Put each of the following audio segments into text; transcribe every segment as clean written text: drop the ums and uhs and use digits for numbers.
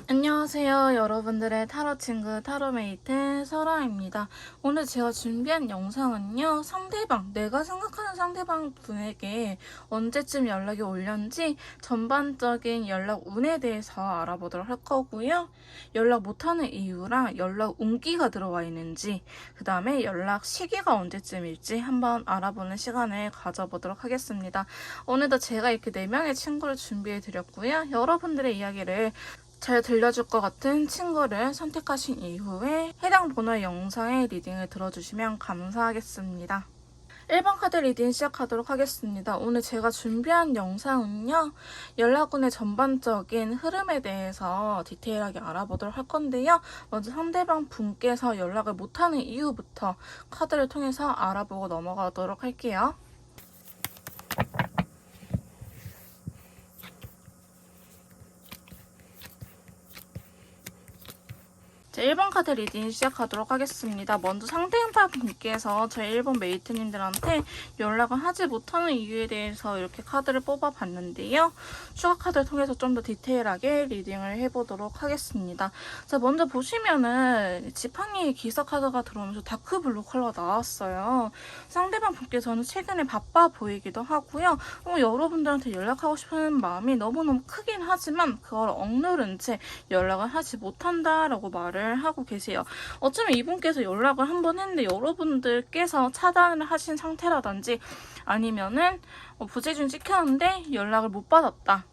안녕하세요. 여러분들의 타로 친구 타로메이트 설아입니다. 오늘 제가 준비한 영상은요. 내가 생각하는 상대방 분에게 언제쯤 연락이 올는지 전반적인 연락 운에 대해서 알아보도록 할 거고요. 연락 못하는 이유랑 연락 운기가 들어와 있는지, 그 다음에 연락 시기가 언제쯤일지 한번 알아보는 시간을 가져보도록 하겠습니다. 오늘도 제가 이렇게 4명의 친구를 준비해 드렸고요. 여러분들의 이야기를 잘 들려줄 것 같은 친구를 선택하신 이후에 해당 번호의 영상의 리딩을 들어주시면 감사하겠습니다. 1번 카드 리딩 시작하도록 하겠습니다. 오늘 제가 준비한 영상은요. 연락운의 전반적인 흐름에 대해서 디테일하게 알아보도록 할 건데요. 먼저 상대방 분께서 연락을 못하는 이유부터 카드를 통해서 알아보고 넘어가도록 할게요. 자, 1번 카드 리딩 시작하도록 하겠습니다. 먼저 상대방 분께서 저희 1번 메이트님들한테 연락을 하지 못하는 이유에 대해서 이렇게 카드를 뽑아봤는데요. 추가 카드를 통해서 좀 더 디테일하게 리딩을 해보도록 하겠습니다. 자, 먼저 보시면은 지팡이의 기사 카드가 들어오면서 다크블루 컬러 나왔어요. 상대방 분께서는 최근에 바빠 보이기도 하고요. 여러분들한테 연락하고 싶은 마음이 너무너무 크긴 하지만 그걸 억누른 채 연락을 하지 못한다라고 말을 하고 계세요. 어쩌면 이분께서 연락을 한번 했는데 여러분들께서 차단을 하신 상태라든지 아니면은 부재중 찍혔는데 연락을 못 받았다.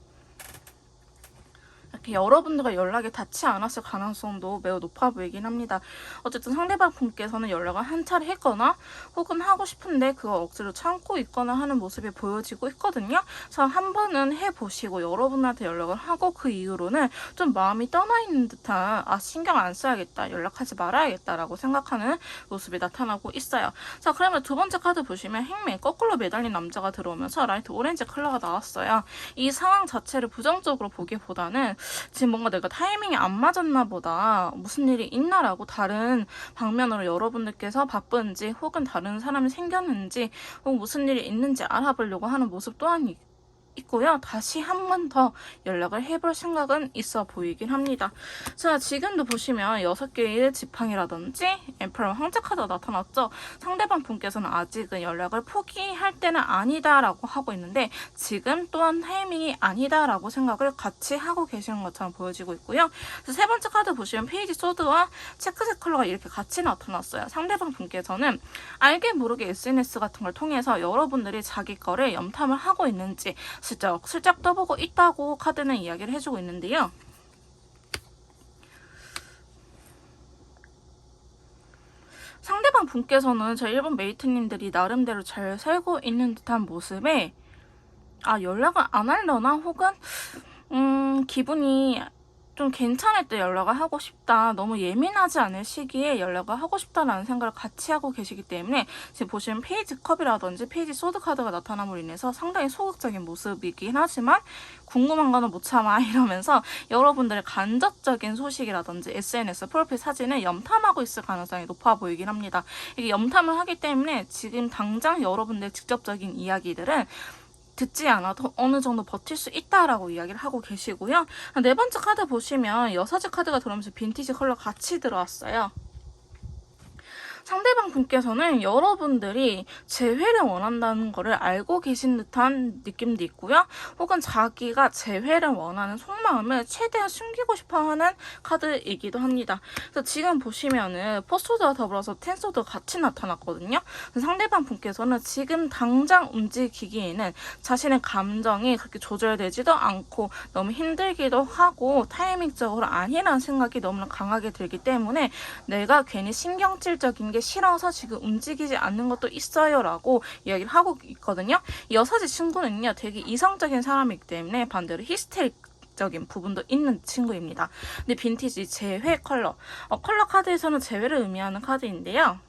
이렇게 여러분들과 연락이 닿지 않았을 가능성도 매우 높아 보이긴 합니다. 어쨌든 상대방 분께서는 연락을 한 차례 했거나 혹은 하고 싶은데 그걸 억지로 참고 있거나 하는 모습이 보여지고 있거든요. 그래서 한 번은 해보시고 여러분한테 연락을 하고 그 이후로는 좀 마음이 떠나 있는 듯한 신경 안 써야겠다, 연락하지 말아야겠다라고 생각하는 모습이 나타나고 있어요. 자, 그러면 두 번째 카드 보시면 행맨 거꾸로 매달린 남자가 들어오면서 라이트 오렌지 컬러가 나왔어요. 이 상황 자체를 부정적으로 보기보다는 지금 뭔가 내가 타이밍이 안 맞았나 보다, 무슨 일이 있나라고 다른 방면으로 여러분들께서 바쁜지 혹은 다른 사람이 생겼는지 혹은 무슨 일이 있는지 알아보려고 하는 모습 또한 있고요. 다시 한 번 더 연락을 해볼 생각은 있어 보이긴 합니다. 자, 지금도 보시면 6개의 지팡이라든지 엠퍼러 황제 카드가 나타났죠. 상대방 분께서는 아직은 연락을 포기할 때는 아니다라고 하고 있는데 지금 또한 타이밍이 아니다라고 생각을 같이 하고 계시는 것처럼 보여지고 있고요. 세 번째 카드 보시면 페이지 소드와 체크색 컬러가 이렇게 같이 나타났어요. 상대방 분께서는 알게 모르게 SNS 같은 걸 통해서 여러분들이 자기 거를 염탐을 하고 있는지 슬쩍 떠보고 있다고 카드는 이야기를 해주고 있는데요. 상대방 분께서는 저희 일본 메이트님들이 나름대로 잘 살고 있는 듯한 모습에 연락을 안 하려나 혹은 기분이 좀 괜찮을 때 연락을 하고 싶다, 너무 예민하지 않을 시기에 연락을 하고 싶다라는 생각을 같이 하고 계시기 때문에 지금 보시면 페이지 컵이라든지 페이지 소드 카드가 나타남으로 인해서 상당히 소극적인 모습이긴 하지만 궁금한 거는 못 참아 이러면서 여러분들의 간접적인 소식이라든지 SNS 프로필 사진을 염탐하고 있을 가능성이 높아 보이긴 합니다. 이게 염탐을 하기 때문에 지금 당장 여러분들의 직접적인 이야기들은 듣지 않아도 어느 정도 버틸 수 있다라고 이야기를 하고 계시고요. 네 번째 카드 보시면 여사제 카드가 들어오면서 빈티지 컬러 같이 들어왔어요. 상대방 분께서는 여러분들이 재회를 원한다는 것을 알고 계신 듯한 느낌도 있고요. 혹은 자기가 재회를 원하는 속마음을 최대한 숨기고 싶어하는 카드이기도 합니다. 그래서 지금 보시면은 포스트와 더불어서 텐소도 같이 나타났거든요. 상대방 분께서는 지금 당장 움직이기에는 자신의 감정이 그렇게 조절되지도 않고 너무 힘들기도 하고 타이밍적으로 아니라는 생각이 너무나 강하게 들기 때문에 내가 괜히 신경질적인 게 싫어서 지금 움직이지 않는 것도 있어요 라고 이야기를 하고 있거든요. 이 여사제 친구는요 되게 이성적인 사람이기 때문에 반대로 히스테릭적인 부분도 있는 친구입니다. 근데 빈티지 재회 컬러 컬러 카드에서는 재회를 의미하는 카드인데요.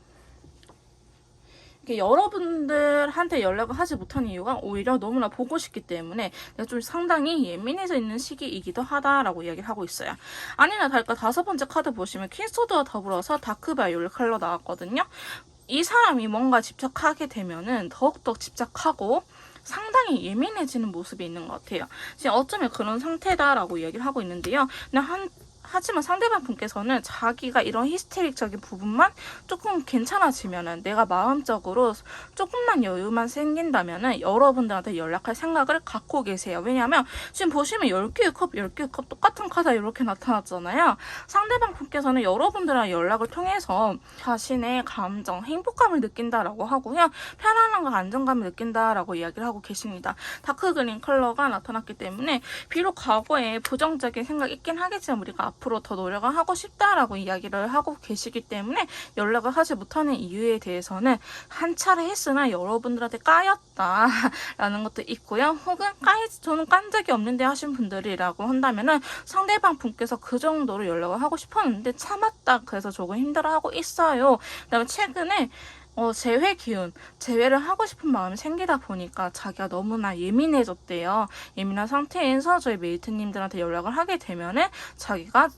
여러분들한테 연락을 하지 못하는 이유가 오히려 너무나 보고 싶기 때문에 내가 좀 상당히 예민해져 있는 시기이기도 하다라고 이야기를 하고 있어요. 아니나 다를까 다섯 번째 카드 보시면 퀸소드와 더불어서 다크바이올렛 컬러 나왔거든요. 이 사람이 뭔가 집착하게 되면은 더욱더 집착하고 상당히 예민해지는 모습이 있는 것 같아요. 지금 어쩌면 그런 상태다라고 이야기를 하고 있는데요. 근데 하지만 상대방 분께서는 자기가 이런 히스테릭적인 부분만 조금 괜찮아지면은, 내가 마음적으로 조금만 여유만 생긴다면은 여러분들한테 연락할 생각을 갖고 계세요. 왜냐하면 지금 보시면 10개의 컵, 10개의 컵 똑같은 카드가 이렇게 나타났잖아요. 상대방 분께서는 여러분들과 연락을 통해서 자신의 감정, 행복감을 느낀다라고 하고요. 편안함과 안정감을 느낀다라고 이야기를 하고 계십니다. 다크그린 컬러가 나타났기 때문에 비록 과거에 부정적인 생각이 있긴 하겠지만 우리가 앞으로 더 노력을 하고 싶다라고 이야기를 하고 계시기 때문에 연락을 하지 못하는 이유에 대해서는 한 차례 했으나 여러분들한테 까였다라는 것도 있고요. 혹은 저는 깐 적이 없는데 하신 분들이라고 한다면은 상대방 분께서 그 정도로 연락을 하고 싶었는데 참았다. 그래서 조금 힘들어하고 있어요. 그다음에 최근에 재회 기운, 재회를 하고 싶은 마음이 생기다 보니까 자기가 너무나 예민해졌대요. 예민한 상태에서 저희 메이트님들한테 연락을 하게 되면은 자기가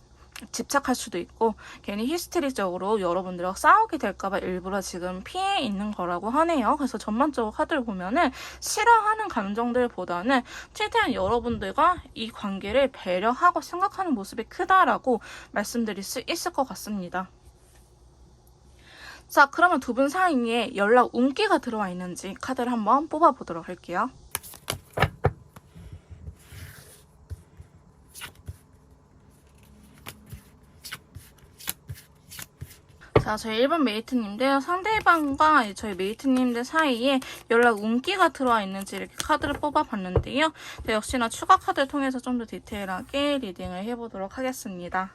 집착할 수도 있고 괜히 히스테리적으로 여러분들과 싸우게 될까봐 일부러 지금 피해 있는 거라고 하네요. 그래서 전반적으로 카드를 보면은 싫어하는 감정들보다는 최대한 여러분들과 이 관계를 배려하고 생각하는 모습이 크다라고 말씀드릴 수 있을 것 같습니다. 자, 그러면 두 분 사이에 연락 운기가 들어와 있는지 카드를 한번 뽑아보도록 할게요. 자, 저희 1번 메이트님들, 상대방과 저희 메이트님들 사이에 연락 운기가 들어와 있는지 이렇게 카드를 뽑아봤는데요. 역시나 추가 카드를 통해서 좀 더 디테일하게 리딩을 해보도록 하겠습니다.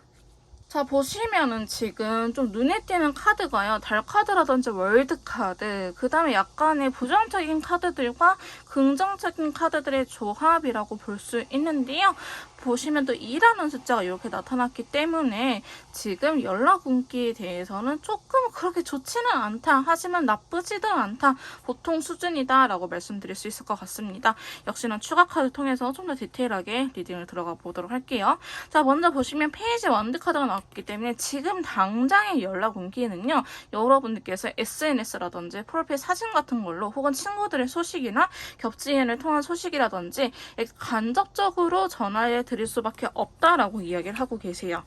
자, 보시면은 지금 좀 눈에 띄는 카드가요. 달 카드라든지 월드 카드, 그 다음에 약간의 부정적인 카드들과 긍정적인 카드들의 조합이라고 볼 수 있는데요. 보시면 또 2라는 숫자가 이렇게 나타났기 때문에 지금 연락 운기에 대해서는 조금 그렇게 좋지는 않다. 하지만 나쁘지도 않다. 보통 수준이다 라고 말씀드릴 수 있을 것 같습니다. 역시나 추가 카드 통해서 좀 더 디테일하게 리딩을 들어가 보도록 할게요. 자, 먼저 보시면 페이지 원드 카드가 나왔기 때문에 지금 당장의 연락 운기는요. 여러분들께서 SNS라든지 프로필 사진 같은 걸로 혹은 친구들의 소식이나 겹지인을 통한 소식이라든지 간접적으로 전화해 드릴 수밖에 없다라고 이야기를 하고 계세요.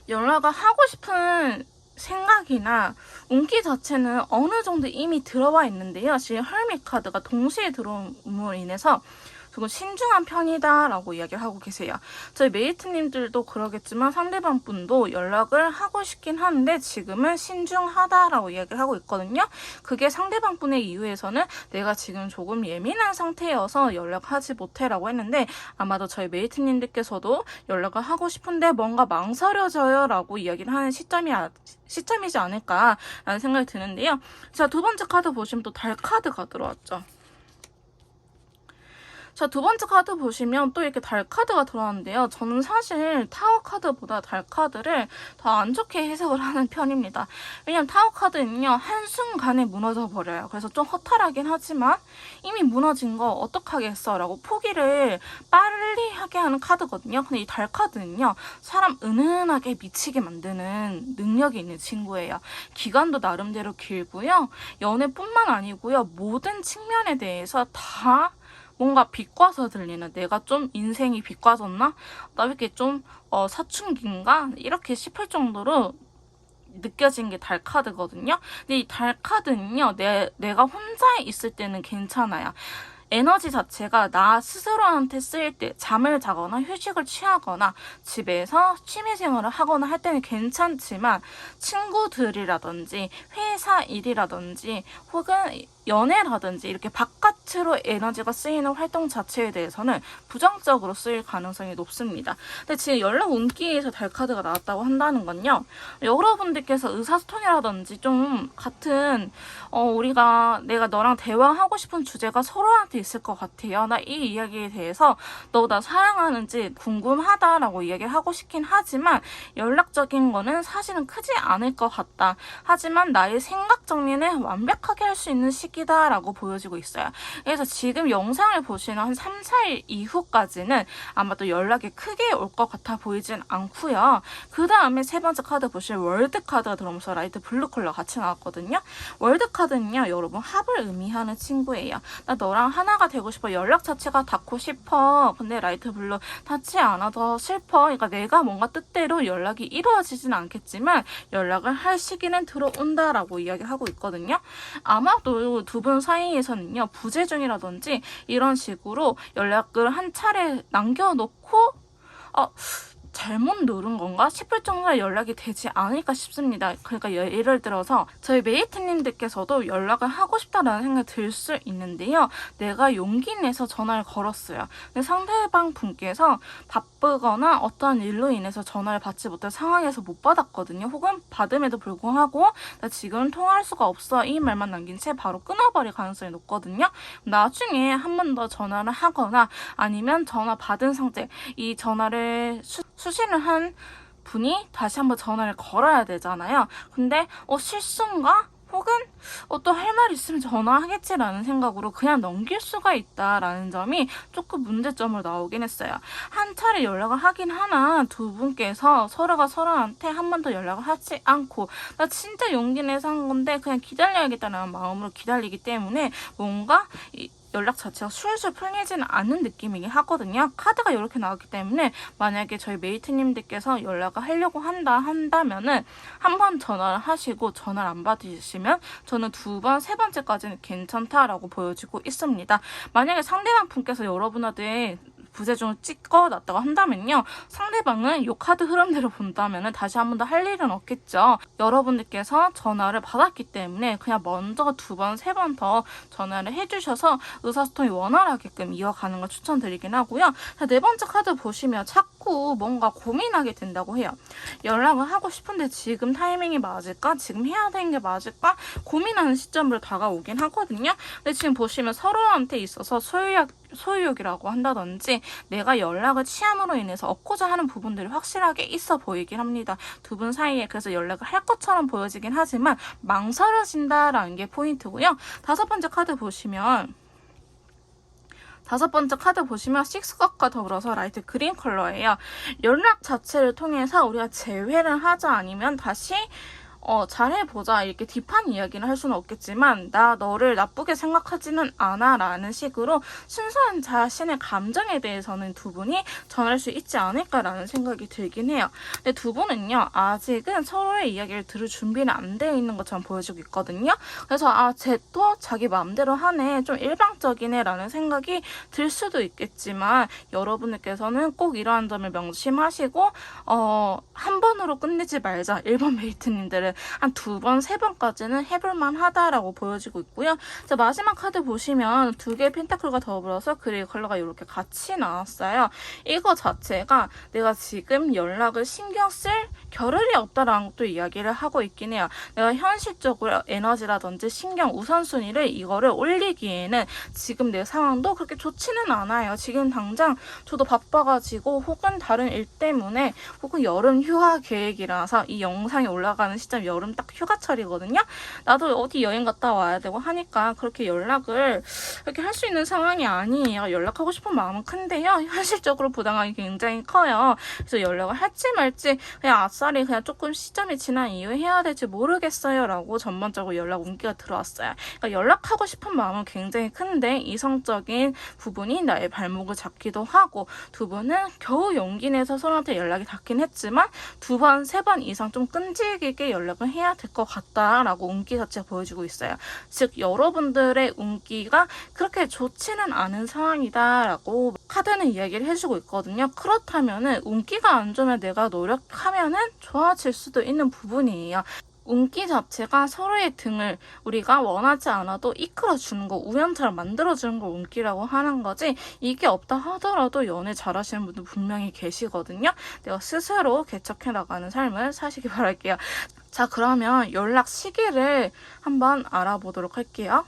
연락을 하고 싶은 생각이나 운기 자체는 어느 정도 이미 들어와 있는데요. 지금 헐밋 카드가 동시에 들어옴으로 인해서 조금 신중한 편이다라고 이야기를 하고 계세요. 저희 메이트님들도 그러겠지만 상대방 분도 연락을 하고 싶긴 한데 지금은 신중하다라고 이야기를 하고 있거든요. 그게 상대방 분의 이유에서는 내가 지금 조금 예민한 상태여서 연락하지 못해라고 했는데 아마도 저희 메이트님들께서도 연락을 하고 싶은데 뭔가 망설여져요 라고 이야기를 하는 시점이지 않을까라는 생각이 드는데요. 자, 두 번째 카드 보시면 또 달 카드가 들어왔죠. 자, 두 번째 카드 보시면 또 이렇게 달 카드가 들어왔는데요. 저는 사실 타워 카드보다 달 카드를 더 안 좋게 해석을 하는 편입니다. 왜냐면 타워 카드는요, 한순간에 무너져 버려요. 그래서 좀 허탈하긴 하지만 이미 무너진 거 어떡하겠어 라고 포기를 빨리 하게 하는 카드거든요. 근데 이 달 카드는요, 사람 은은하게 미치게 만드는 능력이 있는 친구예요. 기간도 나름대로 길고요. 연애뿐만 아니고요. 모든 측면에 대해서 다 뭔가 비꼬아서 들리는, 내가 좀 인생이 비꼬아졌나? 나 왜 이렇게 좀 사춘기인가? 이렇게 싶을 정도로 느껴진 게 달 카드거든요. 근데 이 달 카드는요, 내가 혼자 있을 때는 괜찮아요. 에너지 자체가 나 스스로한테 쓰일 때, 잠을 자거나 휴식을 취하거나 집에서 취미생활을 하거나 할 때는 괜찮지만 친구들이라든지 회사 일이라든지 혹은 연애라든지 이렇게 바깥으로 에너지가 쓰이는 활동 자체에 대해서는 부정적으로 쓰일 가능성이 높습니다. 근데 지금 연락 운기에서 달 카드가 나왔다고 한다는 건요, 여러분들께서 의사소통이라든지 좀 같은 내가 너랑 대화하고 싶은 주제가 서로한테 있을 것 같아요. 나 이 이야기에 대해서 너 나 사랑하는지 궁금하다라고 이야기를 하고 싶긴 하지만 연락적인 거는 사실은 크지 않을 것 같다. 하지만 나의 생각 정리는 완벽하게 할 수 있는 시기 시기다라고 보여지고 있어요. 그래서 지금 영상을 보시는 한 3, 4일 이후까지는 아마 또 연락이 크게 올 것 같아 보이진 않고요. 그 다음에 세 번째 카드 보시면 월드 카드가 들어오면서 라이트 블루 컬러 같이 나왔거든요. 월드 카드는요, 여러분 합을 의미하는 친구예요. 나 너랑 하나가 되고 싶어. 연락 자체가 닿고 싶어. 근데 라이트 블루 닿지 않아서 슬퍼. 그러니까 내가 뭔가 뜻대로 연락이 이루어지진 않겠지만 연락을 할 시기는 들어온다라고 이야기하고 있거든요. 아마도 두 분 사이에서는요, 부재중이라든지 이런 식으로 연락을 한 차례 남겨놓고 잘못 누른 건가 싶을 정도의 연락이 되지 않을까 싶습니다. 그러니까 예를 들어서 저희 메이트님들께서도 연락을 하고 싶다라는 생각이 들 수 있는데요. 내가 용기 내서 전화를 걸었어요. 근데 상대방 분께서 바쁘거나 어떠한 일로 인해서 전화를 받지 못할 상황에서 못 받았거든요. 혹은 받음에도 불구하고 나 지금 통화할 수가 없어 이 말만 남긴 채 바로 끊어버릴 가능성이 높거든요. 나중에 한 번 더 전화를 하거나 아니면 전화 받은 상태, 이 전화를 수신을 한 분이 다시 한번 전화를 걸어야 되잖아요. 근데 실수인가? 혹은 또 할 말 있으면 전화하겠지라는 생각으로 그냥 넘길 수가 있다라는 점이 조금 문제점으로 나오긴 했어요. 한 차례 연락을 하긴 하나 두 분께서 서로가 서로한테 한 번 더 연락을 하지 않고 나 진짜 용기 내서 한 건데 그냥 기다려야겠다는 마음으로 기다리기 때문에 뭔가 연락 자체가 술술 풀리지는 않는 느낌이긴 하거든요. 카드가 이렇게 나왔기 때문에 만약에 저희 메이트님들께서 연락을 하려고 한다면은 한 번 전화를 하시고 전화를 안 받으시면 저는 두 번, 세 번째까지는 괜찮다라고 보여지고 있습니다. 만약에 상대방 분께서 여러분한테 부재중을 찍어놨다고 한다면요. 상대방은 이 카드 흐름대로 본다면 다시 한 번 더 할 일은 없겠죠. 여러분들께서 전화를 받았기 때문에 그냥 먼저 두 번, 세 번 더 전화를 해주셔서 의사소통이 원활하게끔 이어가는 걸 추천드리긴 하고요. 자, 네 번째 카드 보시면 자꾸 뭔가 고민하게 된다고 해요. 연락을 하고 싶은데 지금 타이밍이 맞을까? 지금 해야 되는 게 맞을까? 고민하는 시점으로 다가오긴 하거든요. 근데 지금 보시면 서로한테 있어서 소유욕이라고 한다든지 내가 연락을 취함으로 인해서 얻고자 하는 부분들이 확실하게 있어 보이긴 합니다. 두 분 사이에 그래서 연락을 할 것처럼 보여지긴 하지만 망설여진다라는 게 포인트고요. 다섯 번째 카드 보시면 식스컵과 더불어서 라이트 그린 컬러예요. 연락 자체를 통해서 우리가 재회를 하자 아니면 다시 잘해보자 이렇게 딥한 이야기를 할 수는 없겠지만 나 너를 나쁘게 생각하지는 않아 라는 식으로 순수한 자신의 감정에 대해서는 두 분이 전할 수 있지 않을까라는 생각이 들긴 해요. 근데 두 분은요 아직은 서로의 이야기를 들을 준비는 안 되어 있는 것처럼 보여지고 있거든요. 그래서 쟤도 자기 마음대로 하네, 좀 일방적이네 라는 생각이 들 수도 있겠지만 여러분들께서는 꼭 이러한 점을 명심하시고 한 번으로 끝내지 말자. 1번 메이트님들은 한 두 번, 세 번까지는 해볼만 하다라고 보여지고 있고요. 자, 마지막 카드 보시면 두 개의 펜타클과 더불어서 그레이 컬러가 이렇게 같이 나왔어요. 이거 자체가 내가 지금 연락을 신경 쓸 겨를이 없다라는 것도 이야기를 하고 있긴 해요. 내가 현실적으로 에너지라든지 신경 우선순위를 이거를 올리기에는 지금 내 상황도 그렇게 좋지는 않아요. 지금 당장 저도 바빠가지고 혹은 다른 일 때문에 혹은 여름 휴가 계획이라서 이 영상이 올라가는 시점 여름 딱 휴가철이거든요. 나도 어디 여행 갔다 와야 되고 하니까 그렇게 연락을 이렇게 할 수 있는 상황이 아니에요. 연락하고 싶은 마음은 큰데요. 현실적으로 부담감이 굉장히 커요. 그래서 연락을 할지 말지 그냥 아싸리 그냥 조금 시점이 지난 이후에 해야 될지 모르겠어요 라고 전반적으로 연락 온기가 들어왔어요. 그러니까 연락하고 싶은 마음은 굉장히 큰데 이성적인 부분이 나의 발목을 잡기도 하고 두 분은 겨우 용기 내서 서로한테 연락이 닿긴 했지만 두 번, 세 번 이상 좀 끈질기게 연락을 해야 될 것 같다라고 운기 자체가 보여주고 있어요. 즉 여러분들의 운기가 그렇게 좋지는 않은 상황이다라고 카드는 이야기를 해주고 있거든요. 그렇다면은 운기가 안 좋으면 내가 노력하면은 좋아질 수도 있는 부분이에요. 운기 자체가 서로의 등을 우리가 원하지 않아도 이끌어주는 거, 우연처럼 만들어주는 걸 운기라고 하는 거지 이게 없다 하더라도 연애 잘하시는 분들 분명히 계시거든요. 내가 스스로 개척해 나가는 삶을 사시기 바랄게요. 자, 그러면 연락 시기를 한번 알아보도록 할게요.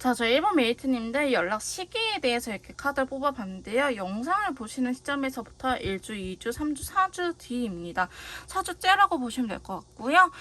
자, 저희 1번 메이트님들 연락 시기에 대해서 이렇게 카드를 뽑아봤는데요. 영상을 보시는 시점에서부터 1주, 2주, 3주, 4주 뒤입니다. 4주째라고 보시면 될 것 같고요.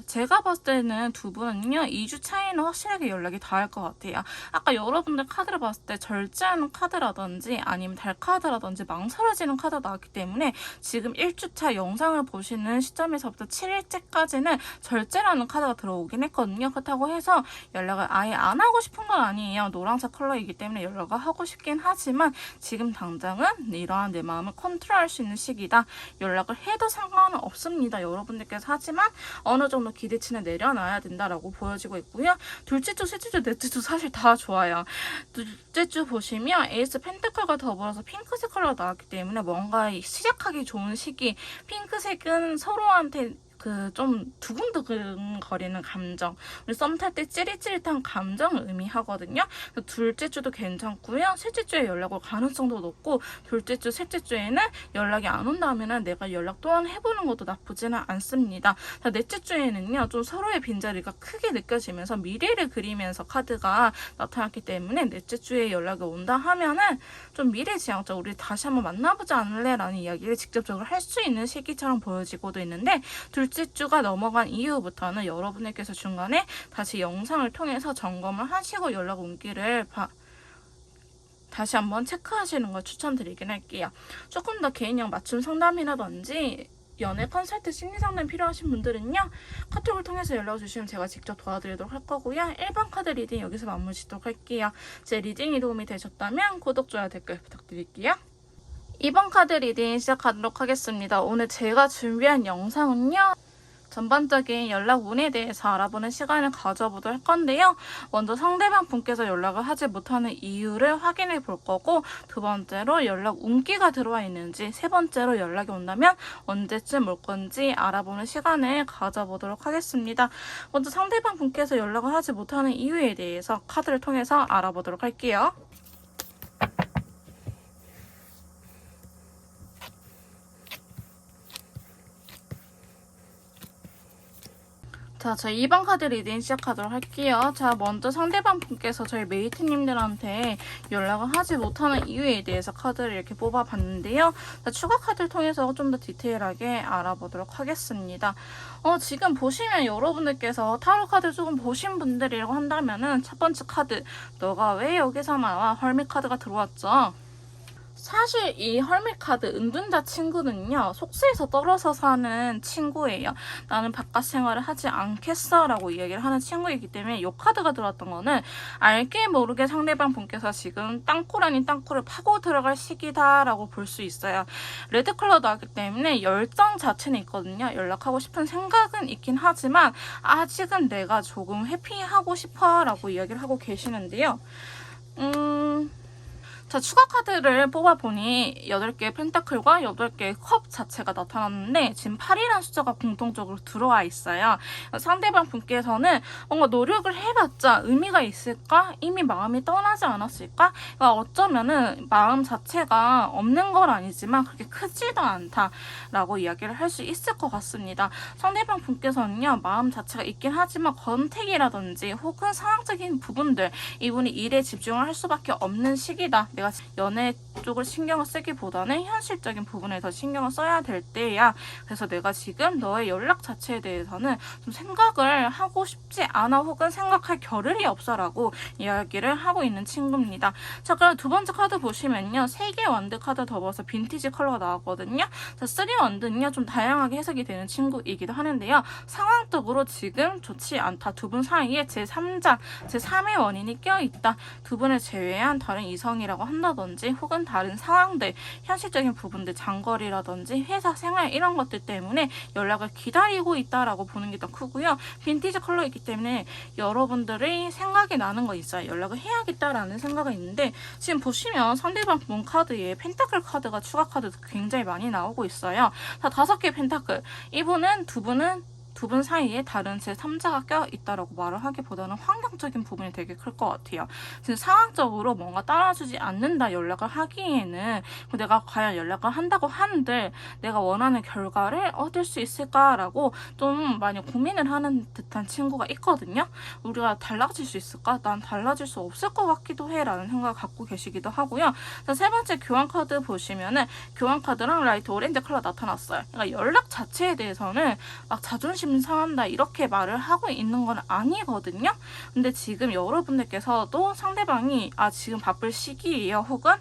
제가 봤을 때는 두 분은요, 2주 차이는 확실하게 연락이 닿을 것 같아요. 아까 여러분들 카드를 봤을 때 절제하는 카드라든지 아니면 달 카드라든지 망설여지는 카드가 나왔기 때문에 지금 1주차 영상을 보시는 시점에서부터 7일째까지는 절제라는 카드가 들어오긴 했거든요. 그렇다고 해서 연락을 아예 안 하고 싶은 건 아니에요. 노란색 컬러이기 때문에 연락을 하고 싶긴 하지만 지금 당장은 이러한 내 마음을 컨트롤할 수 있는 시기다. 연락을 해도 상관은 없습니다. 여러분들께서. 하지만 어느 정도 기대치는 내려놔야 된다라고 보여지고 있고요. 둘째 주, 셋째 주, 넷째 주 사실 다 좋아요. 둘째 주 보시면 에이스 펜타클과 더불어서 핑크색 컬러가 나왔기 때문에 뭔가 시작하기 좋은 시기. 핑크색은 서로한테 좀 두근두근 거리는 감정, 우리 썸 탈 때 찌릿찌릿한 감정을 의미하거든요. 둘째 주도 괜찮고요. 셋째 주에 연락 올 가능성도 높고, 둘째 주, 셋째 주에는 연락이 안 온다면 내가 연락 또한 해보는 것도 나쁘지는 않습니다. 자, 넷째 주에는요, 좀 서로의 빈자리가 크게 느껴지면서 미래를 그리면서 카드가 나타났기 때문에 넷째 주에 연락이 온다 하면은 좀 미래지향적, 우리 다시 한번 만나보지 않을래? 라는 이야기를 직접적으로 할 수 있는 시기처럼 보여지고도 있는데, 둘째 주가 넘어간 이후부터는 여러분들께서 중간에 다시 영상을 통해서 점검을 하시고 연락 온기를 다시 한번 체크하시는 걸 추천드리긴 할게요. 조금 더 개인형 맞춤 상담이라든지 연애 컨설트 심리 상담 필요하신 분들은요, 카톡을 통해서 연락 주시면 제가 직접 도와드리도록 할 거고요. 1번 카드 리딩 여기서 마무리 짓도록 할게요. 제 리딩이 도움이 되셨다면 구독, 좋아요, 댓글 부탁드릴게요. 2번 카드 리딩 시작하도록 하겠습니다. 오늘 제가 준비한 영상은요, 전반적인 연락 운에 대해서 알아보는 시간을 가져보도록 할 건데요. 먼저 상대방 분께서 연락을 하지 못하는 이유를 확인해 볼 거고, 두 번째로 연락 운기가 들어와 있는지, 세 번째로 연락이 온다면 언제쯤 올 건지 알아보는 시간을 가져보도록 하겠습니다. 먼저 상대방 분께서 연락을 하지 못하는 이유에 대해서 카드를 통해서 알아보도록 할게요. 자, 저희 2번 카드 리딩 시작하도록 할게요. 자, 먼저 상대방 분께서 저희 메이트님들한테 연락을 하지 못하는 이유에 대해서 카드를 이렇게 뽑아봤는데요. 자, 추가 카드를 통해서 좀 더 디테일하게 알아보도록 하겠습니다. 지금 보시면 여러분들께서 타로 카드 조금 보신 분들이라고 한다면은 첫 번째 카드, 너가 왜 여기서 나와? 헐밋 카드가 들어왔죠. 사실 이 헐밋 카드 은둔자 친구는요, 속세에서 떨어져 사는 친구예요. 나는 바깥 생활을 하지 않겠어 라고 이야기를 하는 친구이기 때문에 이 카드가 들어왔던 거는 알게 모르게 상대방 분께서 지금 땅굴 아닌 땅굴을 파고 들어갈 시기다 라고 볼 수 있어요. 레드 컬러 나왔기 때문에 열정 자체는 있거든요. 연락하고 싶은 생각은 있긴 하지만 아직은 내가 조금 회피하고 싶어 라고 이야기를 하고 계시는데요. 자, 추가 카드를 뽑아보니 8개의 펜타클과 8개의 컵 자체가 나타났는데 지금 8이라는 숫자가 공통적으로 들어와 있어요. 상대방 분께서는 뭔가 노력을 해봤자 의미가 있을까? 이미 마음이 떠나지 않았을까? 그러니까 어쩌면은 마음 자체가 없는 건 아니지만 그렇게 크지도 않다라고 이야기를 할 수 있을 것 같습니다. 상대방 분께서는요, 마음 자체가 있긴 하지만 권태기라든지 혹은 상황적인 부분들, 이분이 일에 집중을 할 수밖에 없는 시기다. 내가 연애 쪽을 신경을 쓰기보다는 현실적인 부분에 더 신경을 써야 될 때야. 그래서 내가 지금 너의 연락 자체에 대해서는 좀 생각을 하고 싶지 않아, 혹은 생각할 겨를이 없어라고 이야기를 하고 있는 친구입니다. 자, 그럼 두 번째 카드 보시면요, 3개 원드 카드 더불어서 빈티지 컬러가 나왔거든요. 자, 3 원드는요, 좀 다양하게 해석이 되는 친구이기도 하는데요. 상황적으로 지금 좋지 않다. 두 분 사이에 제3자, 제3의 원인이 껴있다. 두 분을 제외한 다른 이성이라고 한다든지 혹은 다른 상황들, 현실적인 부분들, 장거리라든지 회사 생활 이런 것들 때문에 연락을 기다리고 있다라고 보는 게 더 크고요. 빈티지 컬러이기 때문에 여러분들의 생각이 나는 거 있어요. 연락을 해야겠다라는 생각이 있는데, 지금 보시면 상대방 분 카드에 펜타클 카드가 추가 카드 굉장히 많이 나오고 있어요. 자, 5개의 펜타클. 두 분은 두 분 사이에 다른 제3자가 껴있다라고 말을 하기보다는 환경적인 부분이 되게 클 것 같아요. 지금 상황적으로 뭔가 따라주지 않는다 연락을 하기에는 내가 과연 연락을 한다고 하는데 내가 원하는 결과를 얻을 수 있을까라고 좀 많이 고민을 하는 듯한 친구가 있거든요. 우리가 달라질 수 있을까? 난 달라질 수 없을 것 같기도 해 라는 생각을 갖고 계시기도 하고요. 자, 세 번째 교환카드 보시면은 교환카드랑 라이트 오렌지 컬러 나타났어요. 그러니까 연락 자체에 대해서는 막 자존심 상한다 이렇게 말을 하고 있는 건 아니거든요. 근데 지금 여러분들께서도 상대방이 지금 바쁠 시기예요. 혹은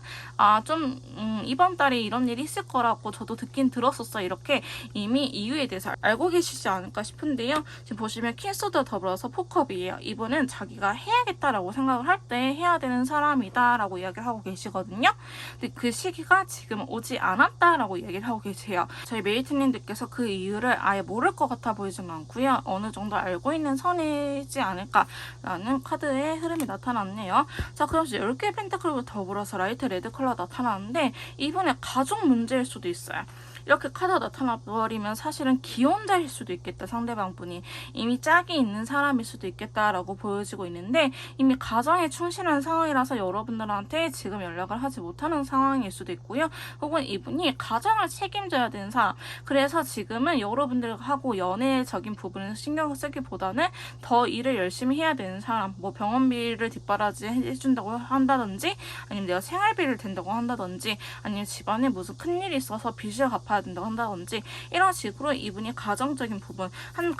좀 이번 달에 이런 일이 있을 거라고 저도 듣긴 들었었어. 이렇게 이미 이유에 대해서 알고 계시지 않을까 싶은데요. 지금 보시면 퀸소드 더불어서 포컵이에요. 이분은 자기가 해야겠다라고 생각을 할 때 해야 되는 사람이다 라고 이야기를 하고 계시거든요. 근데 그 시기가 지금 오지 않았다라고 얘기를 하고 계세요. 저희 메이트님들께서 그 이유를 아예 모를 것 같아 보이지는 않고요. 어느 정도 알고 있는 선이지 않을까라는 카드의 흐름이 나타났네요. 자, 그럼 10개의 펜타클과 더불어서 라이트 레드 컬러 나타나는데 이분의 가족 문제일 수도 있어요. 이렇게 카드가 나타나버리면 사실은 기혼자일 수도 있겠다. 상대방 분이 이미 짝이 있는 사람일 수도 있겠다라고 보여지고 있는데 이미 가정에 충실한 상황이라서 여러분들한테 지금 연락을 하지 못하는 상황일 수도 있고요. 혹은 이분이 가정을 책임져야 되는 사람, 그래서 지금은 여러분들하고 연애적인 부분을 신경을 쓰기보다는 더 일을 열심히 해야 되는 사람, 뭐 병원비를 뒷바라지 해준다고 한다든지 아니면 내가 생활비를 댄다고 한다든지 아니면 집안에 무슨 큰일이 있어서 빚을 갚아야 된다고 한다든지 이런 식으로 이분이 가정적인 부분, 한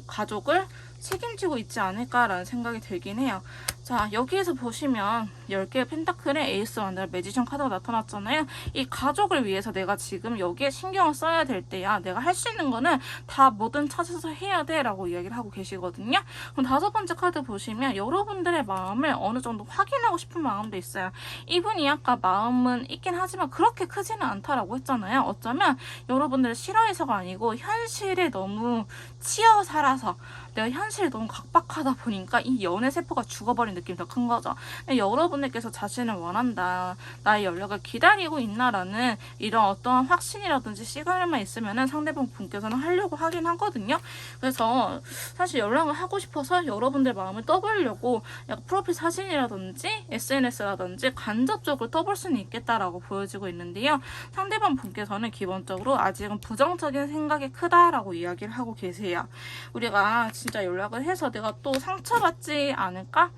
가족을 책임지고 있지 않을까라는 생각이 들긴 해요. 자, 여기에서 보시면 10개의 펜타클의 에이스 완더 매지션 카드가 나타났잖아요. 이 가족을 위해서 내가 지금 여기에 신경을 써야 될 때야 내가 할 수 있는 거는 다 뭐든 찾아서 해야 돼 라고 이야기를 하고 계시거든요. 그럼 5번째 카드 보시면 여러분들의 마음을 어느 정도 확인하고 싶은 마음도 있어요. 이분이 아까 마음은 있긴 하지만 그렇게 크지는 않다라고 했잖아요. 어쩌면 여러분들을 싫어해서가 아니고 현실에 너무 치여 살아서 내가 현실이 너무 각박하다 보니까 이 연애 세포가 죽어버린 느낌이 더 큰 거죠. 여러분들께서 자신을 원한다, 나의 연락을 기다리고 있나라는 이런 어떤 확신이라든지 시그널만 있으면은 상대방 분께서는 하려고 하긴 하거든요. 그래서 사실 연락을 하고 싶어서 여러분들 마음을 떠보려고 약간 프로필 사진이라든지 SNS라든지 간접적으로 떠볼 수는 있겠다라고 보여지고 있는데요. 상대방 분께서는 기본적으로 아직은 부정적인 생각이 크다라고 이야기를 하고 계세요. 우리가 진짜 연락을 해서 내가 또 상처받지 않을까?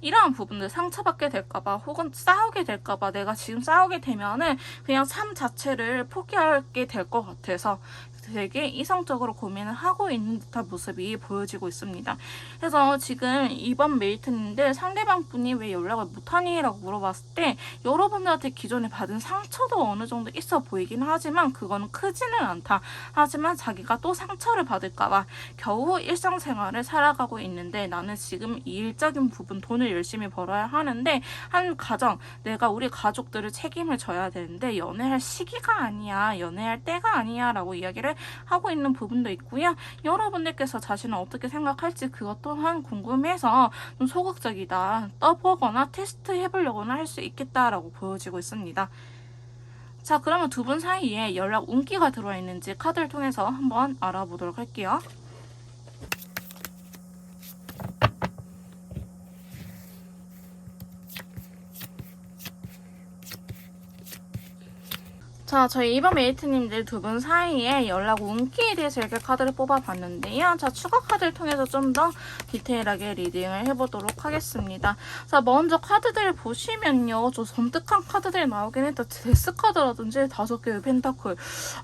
이러한 부분들 상처받게 될까봐 혹은 싸우게 될까봐 내가 지금 싸우게 되면은 그냥 삶 자체를 포기하게 될 것 같아서 되게 이성적으로 고민을 하고 있는 듯한 모습이 보여지고 있습니다. 그래서 지금 이번 메이트님들 상대방 분이 왜 연락을 못하니? 라고 물어봤을 때 여러분들한테 기존에 받은 상처도 어느 정도 있어 보이긴 하지만 그거는 크지는 않다. 하지만 자기가 또 상처를 받을까봐 겨우 일상생활을 살아가고 있는데 나는 지금 이 일적인 부분 돈을 열심히 벌어야 하는데 한 가정, 내가 우리 가족들을 책임을 져야 되는데 연애할 시기가 아니야, 연애할 때가 아니야 라고 이야기를 하고 있는 부분도 있고요. 여러분들께서 자신을 어떻게 생각할지 그것 또한 궁금해서 좀 소극적이다, 떠보거나 테스트 해보려고는 할 수 있겠다라고 보여지고 있습니다. 자, 그러면 두 분 사이에 연락 운기가 들어와 있는지 카드를 통해서 한번 알아보도록 할게요. 자, 저희 이번 메이트님들 두 분 사이에 연락 운기에 대해서 이렇게 카드를 뽑아봤는데요. 자, 추가 카드를 통해서 좀 더 디테일하게 리딩을 해보도록 하겠습니다. 자, 먼저 카드들 보시면요. 좀 섬뜩한 카드들이 나오긴 했다. 데스 카드라든지 5개의 펜타클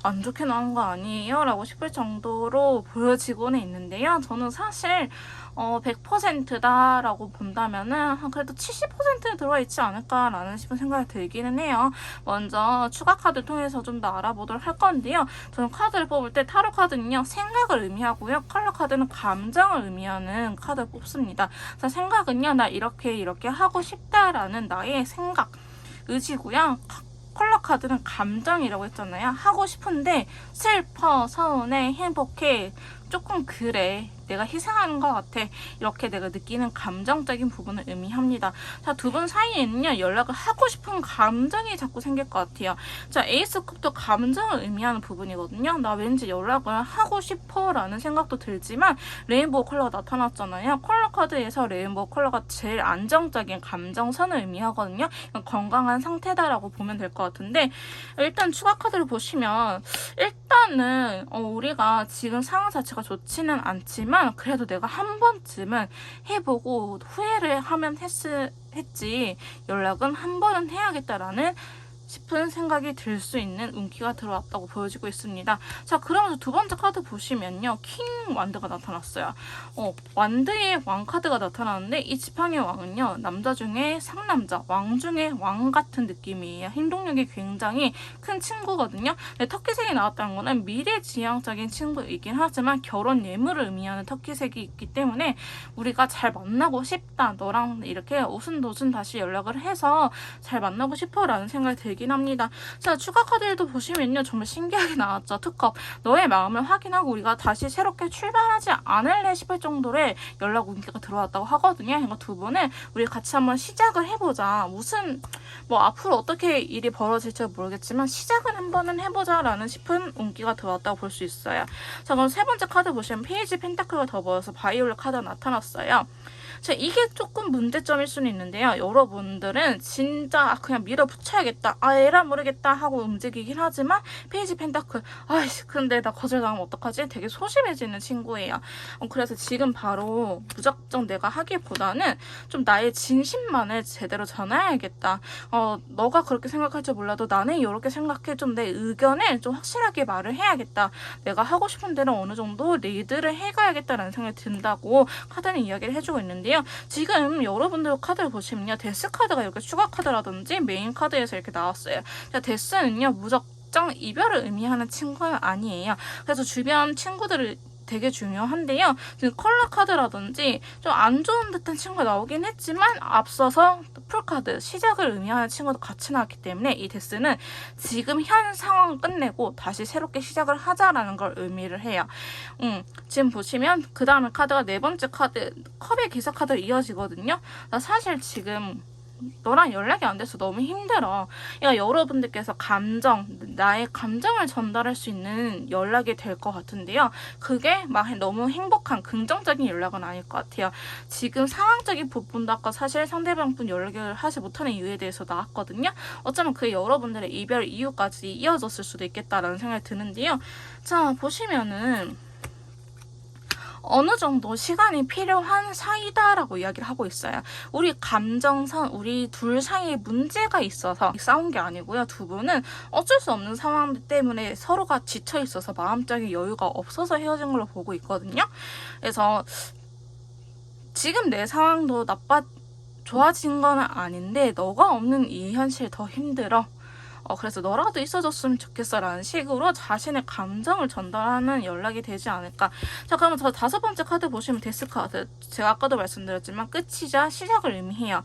안 좋게 나온 거 아니에요? 라고 싶을 정도로 보여지고는 있는데요. 저는 사실 100%다라고 본다면은 그래도 70% 들어와 있지 않을까라는 싶은 생각이 들기는 해요. 먼저 추가 카드를 통해서 좀 더 알아보도록 할 건데요. 저는 카드를 뽑을 때 타로 카드는요, 생각을 의미하고요. 컬러 카드는 감정을 의미하는 카드를 뽑습니다. 자, 생각은요, 나 이렇게 하고 싶다라는 나의 생각, 의지고요. 컬러 카드는 감정이라고 했잖아요. 하고 싶은데 슬퍼, 서운해, 행복해, 조금 그래, 내가 희생하는 것 같아, 이렇게 내가 느끼는 감정적인 부분을 의미합니다. 자, 두 분 사이에는요, 연락을 하고 싶은 감정이 자꾸 생길 것 같아요. 자, 에이스컵도 감정을 의미하는 부분이거든요. 나 왠지 연락을 하고 싶어 라는 생각도 들지만 레인보우 컬러가 나타났잖아요. 컬러 카드에서 레인보우 컬러가 제일 안정적인 감정선을 의미하거든요. 건강한 상태다라고 보면 될 것 같은데, 일단 추가 카드를 보시면 일단은 우리가 지금 상황 자체가 좋지는 않지만 그래도 내가 한 번쯤은 해보고 후회를 하면 했지 연락은 한 번은 해야겠다라는 싶은 생각이 들 수 있는 운기가 들어왔다고 보여지고 있습니다. 자, 그러면서 두 번째 카드 보시면요, 킹 완드가 나타났어요. 완드의 왕 카드가 나타나는데 이 지팡이 왕은요, 남자 중에 상남자, 왕 중에 왕 같은 느낌이에요. 행동력이 굉장히 큰 친구거든요. 네, 터키색이 나왔다는 거는 미래지향적인 친구이긴 하지만 결혼 예물을 의미하는 터키색이 있기 때문에 우리가 잘 만나고 싶다, 너랑 이렇게 오순도순 다시 연락을 해서 잘 만나고 싶어 라는 생각이 들긴 합니다. 자, 추가 카드들도 보시면요, 정말 신기하게 나왔죠. 투컵, 너의 마음을 확인하고 우리가 다시 새롭게 출발하지 않을래 싶을 정도의 연락 운기가 들어왔다고 하거든요. 그러니까 두 분은 우리 같이 한번 시작을 해보자, 무슨 앞으로 어떻게 일이 벌어질지 모르겠지만 시작을 한번은 해보자 라는 싶은 운기가 들어왔다고 볼 수 있어요. 자, 그럼 세 번째 카드 보시면 페이지 펜타클과 더불어서 바이올렛 카드가 나타났어요. 자, 이게 조금 문제점일 수는 있는데요. 여러분들은 진짜 그냥 밀어붙여야겠다, 에라 모르겠다 하고 움직이긴 하지만 페이지 펜타클, 아이씨 근데 나 거절당하면 어떡하지? 되게 소심해지는 친구예요. 그래서 지금 바로 무작정 내가 하기보다는 좀 나의 진심만을 제대로 전해야겠다. 너가 그렇게 생각할지 몰라도 나는 이렇게 생각해, 좀 내 의견을 좀 확실하게 말을 해야겠다. 내가 하고 싶은 대로 어느 정도 리드를 해가야겠다라는 생각이 든다고 카드는 이야기를 해주고 있는데요. 지금 여러분들 카드를 보시면요, 데스 카드가 이렇게 추가 카드라든지 메인 카드에서 이렇게 나왔어요. 자, 데스는요, 무작정 이별을 의미하는 친구는 아니에요. 그래서 주변 친구들을 되게 중요한데요. 지금 컬러 카드라든지 좀 안 좋은 듯한 친구가 나오긴 했지만 앞서서 풀카드, 시작을 의미하는 친구도 같이 나왔기 때문에 이 데스는 지금 현 상황 끝내고 다시 새롭게 시작을 하자라는 걸 의미를 해요. 지금 보시면 그 다음에 카드가 네 번째 카드, 컵의 기사 카드로 이어지거든요. 나 사실 지금 너랑 연락이 안 돼서 너무 힘들어. 그러니까 여러분들께서 나의 감정을 전달할 수 있는 연락이 될 것 같은데요. 그게 막 너무 행복한 긍정적인 연락은 아닐 것 같아요. 지금 상황적인 부분도 아까 사실 상대방분 연락을 하지 못하는 이유에 대해서 나왔거든요. 어쩌면 그게 여러분들의 이별 이유까지 이어졌을 수도 있겠다라는 생각이 드는데요. 자, 보시면은 어느 정도 시간이 필요한 사이다라고 이야기를 하고 있어요. 우리 감정선, 우리 둘 사이에 문제가 있어서 싸운 게 아니고요. 두 분은 어쩔 수 없는 상황 때문에 서로가 지쳐 있어서 마음적인 여유가 없어서 헤어진 걸로 보고 있거든요. 그래서 지금 내 상황도 좋아진 건 아닌데 너가 없는 이 현실 더 힘들어. 그래서 너라도 있어줬으면 좋겠어 라는 식으로 자신의 감정을 전달하는 연락이 되지 않을까. 자, 그러면 저 다섯 번째 카드 보시면 데스 카드, 제가 아까도 말씀드렸지만 끝이자 시작을 의미해요.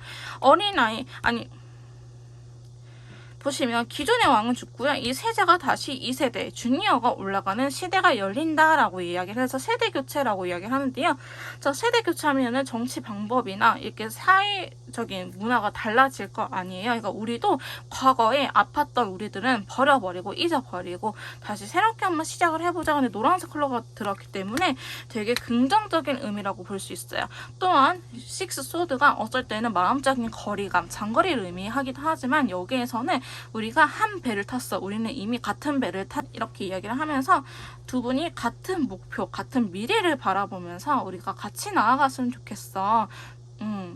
보시면 기존의 왕은 죽고요. 이 세자가 다시 2세대 주니어가 올라가는 시대가 열린다라고 이야기를 해서 세대 교체라고 이야기를 하는데요. 자, 세대 교체하면은 정치 방법이나 이렇게 사회적인 문화가 달라질 거 아니에요. 그러니까 우리도 과거에 아팠던 우리들은 버려버리고 잊어버리고 다시 새롭게 한번 시작을 해보자. 근데 노란색 컬러가 들었기 때문에 되게 긍정적인 의미라고 볼 수 있어요. 또한 식스 소드가 어쩔 때는 마음적인 거리감, 장거리를 의미하기도 하지만 여기에서는 우리가 한 배를 탔어, 우리는 이미 같은 배를 이렇게 이야기를 하면서 두 분이 같은 목표, 같은 미래를 바라보면서 우리가 같이 나아갔으면 좋겠어.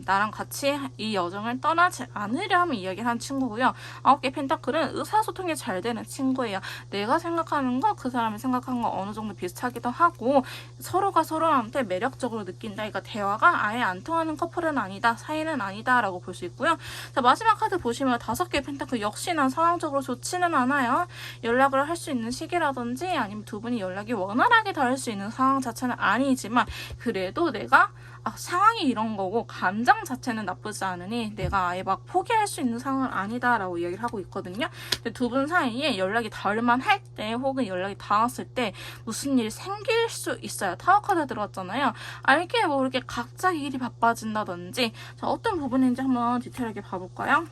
나랑 같이 이 여정을 떠나지 않으려면 이야기를 한 친구고요. 9개 펜타클은 의사소통이 잘 되는 친구예요. 내가 생각하는 거, 그 사람이 생각하는 거 어느 정도 비슷하기도 하고 서로가 서로한테 매력적으로 느낀다. 그러니까 대화가 아예 안 통하는 커플은 아니다, 사이는 아니다 라고 볼 수 있고요. 자, 마지막 카드 보시면 5개 펜타클 역시나 상황적으로 좋지는 않아요. 연락을 할 수 있는 시기라든지 아니면 두 분이 연락이 원활하게 닿을 수 있는 상황 자체는 아니지만 그래도 내가 상황이 이런 거고 감정 연장 자체는 나쁘지 않으니 내가 아예 막 포기할 수 있는 상황은 아니다라고 이야기를 하고 있거든요. 근데 두 분 사이에 연락이 닿을만 할 때 혹은 연락이 닿았을 때 무슨 일이 생길 수 있어요. 타워 카드 들어왔잖아요. 알게 모르게 갑자기 일이 바빠진다든지 자, 어떤 부분인지 한번 디테일하게 봐볼까요?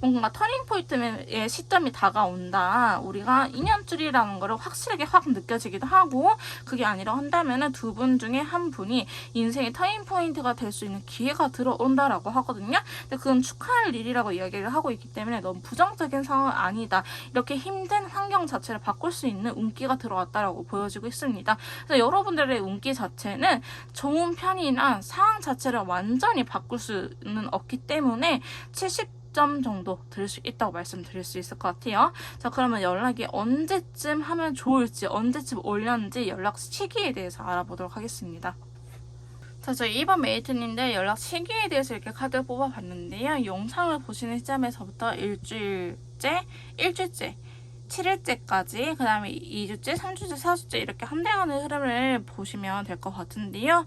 뭔가 터닝포인트의 시점이 다가온다. 우리가 인연줄이라는 거를 확실하게 확 느껴지기도 하고 그게 아니라 한다면 두 분 중에 한 분이 인생의 터닝포인트가 될 수 있는 기회가 들어온다라고 하거든요. 근데 그건 축하할 일이라고 이야기를 하고 있기 때문에 너무 부정적인 상황은 아니다. 이렇게 힘든 환경 자체를 바꿀 수 있는 운기가 들어왔다라고 보여지고 있습니다. 그래서 여러분들의 운기 자체는 좋은 편이나 상황 자체를 완전히 바꿀 수는 없기 때문에 70점 정도 들을 수 있다고 말씀드릴 수 있을 것 같아요. 자, 그러면 연락이 언제쯤 하면 좋을지, 언제쯤 올렸는지 연락 시기에 대해서 알아보도록 하겠습니다. 자, 저희 2번 메이트님들 연락 시기에 대해서 이렇게 카드를 뽑아봤는데요. 영상을 보시는 시점에서부터 일주일째, 7일째까지, 그 다음에 2주째, 3주째, 4주째 이렇게 한 달간의 흐름을 보시면 될 것 같은데요.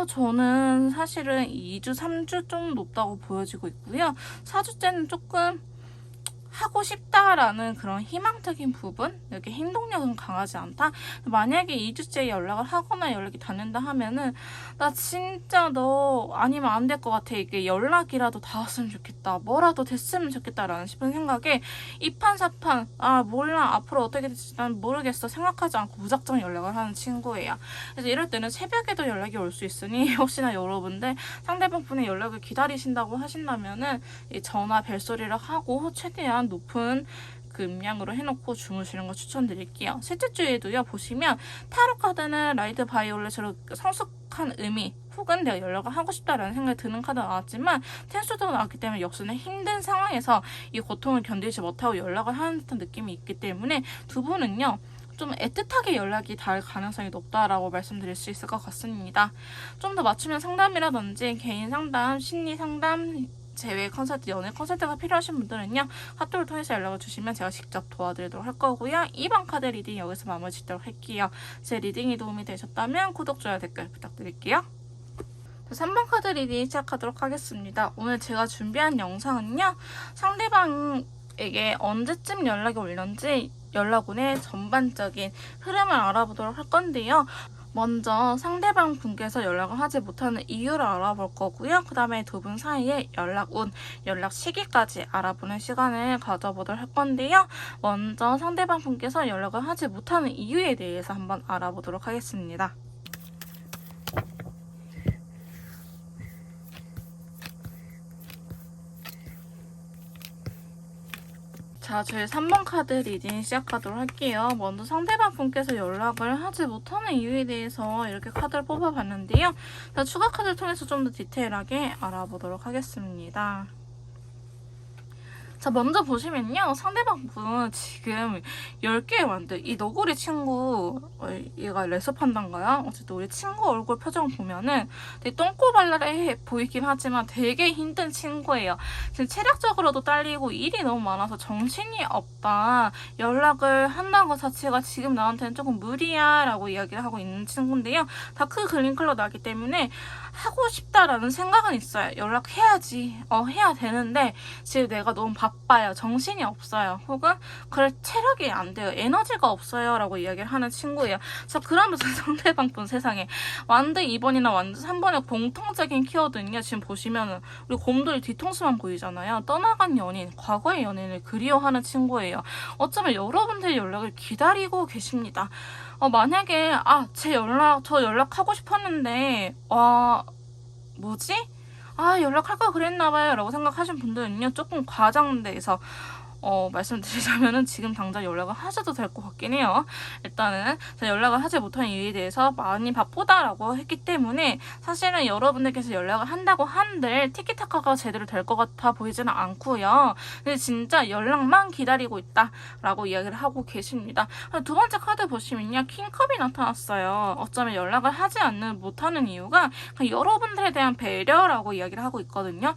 저는 사실은 2주, 3주 좀 높다고 보여지고 있고요. 4주째는 조금 하고 싶다라는 그런 희망적인 부분, 이렇게 행동력은 강하지 않다. 만약에 2주째 연락을 하거나 연락이 닿는다 하면은 나 진짜 너 아니면 안 될 것 같아. 이게 연락이라도 닿았으면 좋겠다. 뭐라도 됐으면 좋겠다라는 싶은 생각에 이판사판 몰라 앞으로 어떻게 될지 난 모르겠어 생각하지 않고 무작정 연락을 하는 친구예요. 그래서 이럴 때는 새벽에도 연락이 올 수 있으니 혹시나 여러분들 상대방 분의 연락을 기다리신다고 하신다면은 전화 벨소리를 하고 최대한 높은 그 음량으로 해놓고 주무시는 거 추천드릴게요. 셋째 주에도요, 보시면 타로 카드는 라이트 바이올렛으로 성숙한 의미 혹은 내가 연락을 하고 싶다라는 생각이 드는 카드가 나왔지만 텐수도 나왔기 때문에 역시나 힘든 상황에서 이 고통을 견디지 못하고 연락을 하는 듯한 느낌이 있기 때문에 두 분은요, 좀 애틋하게 연락이 닿을 가능성이 높다라고 말씀드릴 수 있을 것 같습니다. 좀 더 맞춤형 상담이라든지 개인 상담, 심리 상담, 제외 컨설트, 연애 컨설트가 필요하신 분들은요, 핫도를 통해서 연락을 주시면 제가 직접 도와드리도록 할 거고요. 2번 카드 리딩 여기서 마무리 짓도록 할게요. 제 리딩이 도움이 되셨다면 구독, 좋아요, 댓글 부탁드릴게요. 3번 카드 리딩 시작하도록 하겠습니다. 오늘 제가 준비한 영상은요, 상대방에게 언제쯤 연락이 올렸는지 연락운의 전반적인 흐름을 알아보도록 할 건데요. 먼저 상대방 분께서 연락을 하지 못하는 이유를 알아볼 거고요. 그 다음에 두 분 사이에 연락운, 연락 시기까지 알아보는 시간을 가져보도록 할 건데요. 먼저 상대방 분께서 연락을 하지 못하는 이유에 대해서 한번 알아보도록 하겠습니다. 자, 저희 3번 카드 리딩 시작하도록 할게요. 먼저 상대방 분께서 연락을 하지 못하는 이유에 대해서 이렇게 카드를 뽑아봤는데요. 자, 추가 카드를 통해서 좀 더 디테일하게 알아보도록 하겠습니다. 자, 먼저 보시면요. 상대방 분 지금 10개의 완드. 이 너구리 친구, 얘가 레서 판단가요? 어쨌든 우리 친구 얼굴 표정 보면은 되게 똥꼬발랄해 보이긴 하지만 되게 힘든 친구예요. 지금 체력적으로도 딸리고 일이 너무 많아서 정신이 없다. 연락을 한다는 것 자체가 지금 나한테는 조금 무리야 라고 이야기를 하고 있는 친구인데요. 다크 그린 컬러 나기 때문에 하고 싶다라는 생각은 있어요. 연락해야지. 해야 되는데 지금 내가 너무 바빠요. 정신이 없어요. 혹은 그럴 체력이 안 돼요. 에너지가 없어요. 라고 이야기를 하는 친구예요. 자, 그러면서 상대방 분 세상에 완드 2번이나 완드 3번의 공통적인 키워드는요. 지금 보시면은 우리 곰돌이 뒤통수만 보이잖아요. 떠나간 연인, 과거의 연인을 그리워하는 친구예요. 어쩌면 여러분들의 연락을 기다리고 계십니다. 만약에 저 연락하고 싶었는데 뭐지? 연락할 걸 그랬나봐요 라고 생각하신 분들은요, 조금 과장돼서 말씀드리자면은 지금 당장 연락을 하셔도 될 것 같긴 해요. 일단은 연락을 하지 못한 이유에 대해서 많이 바쁘다라고 했기 때문에 사실은 여러분들께서 연락을 한다고 한들 티키타카가 제대로 될 것 같아 보이지는 않고요. 근데 진짜 연락만 기다리고 있다라고 이야기를 하고 계십니다. 두 번째 카드 보시면요, 킹컵이 나타났어요. 어쩌면 연락을 하지 못하는 이유가 여러분들에 대한 배려라고 이야기를 하고 있거든요.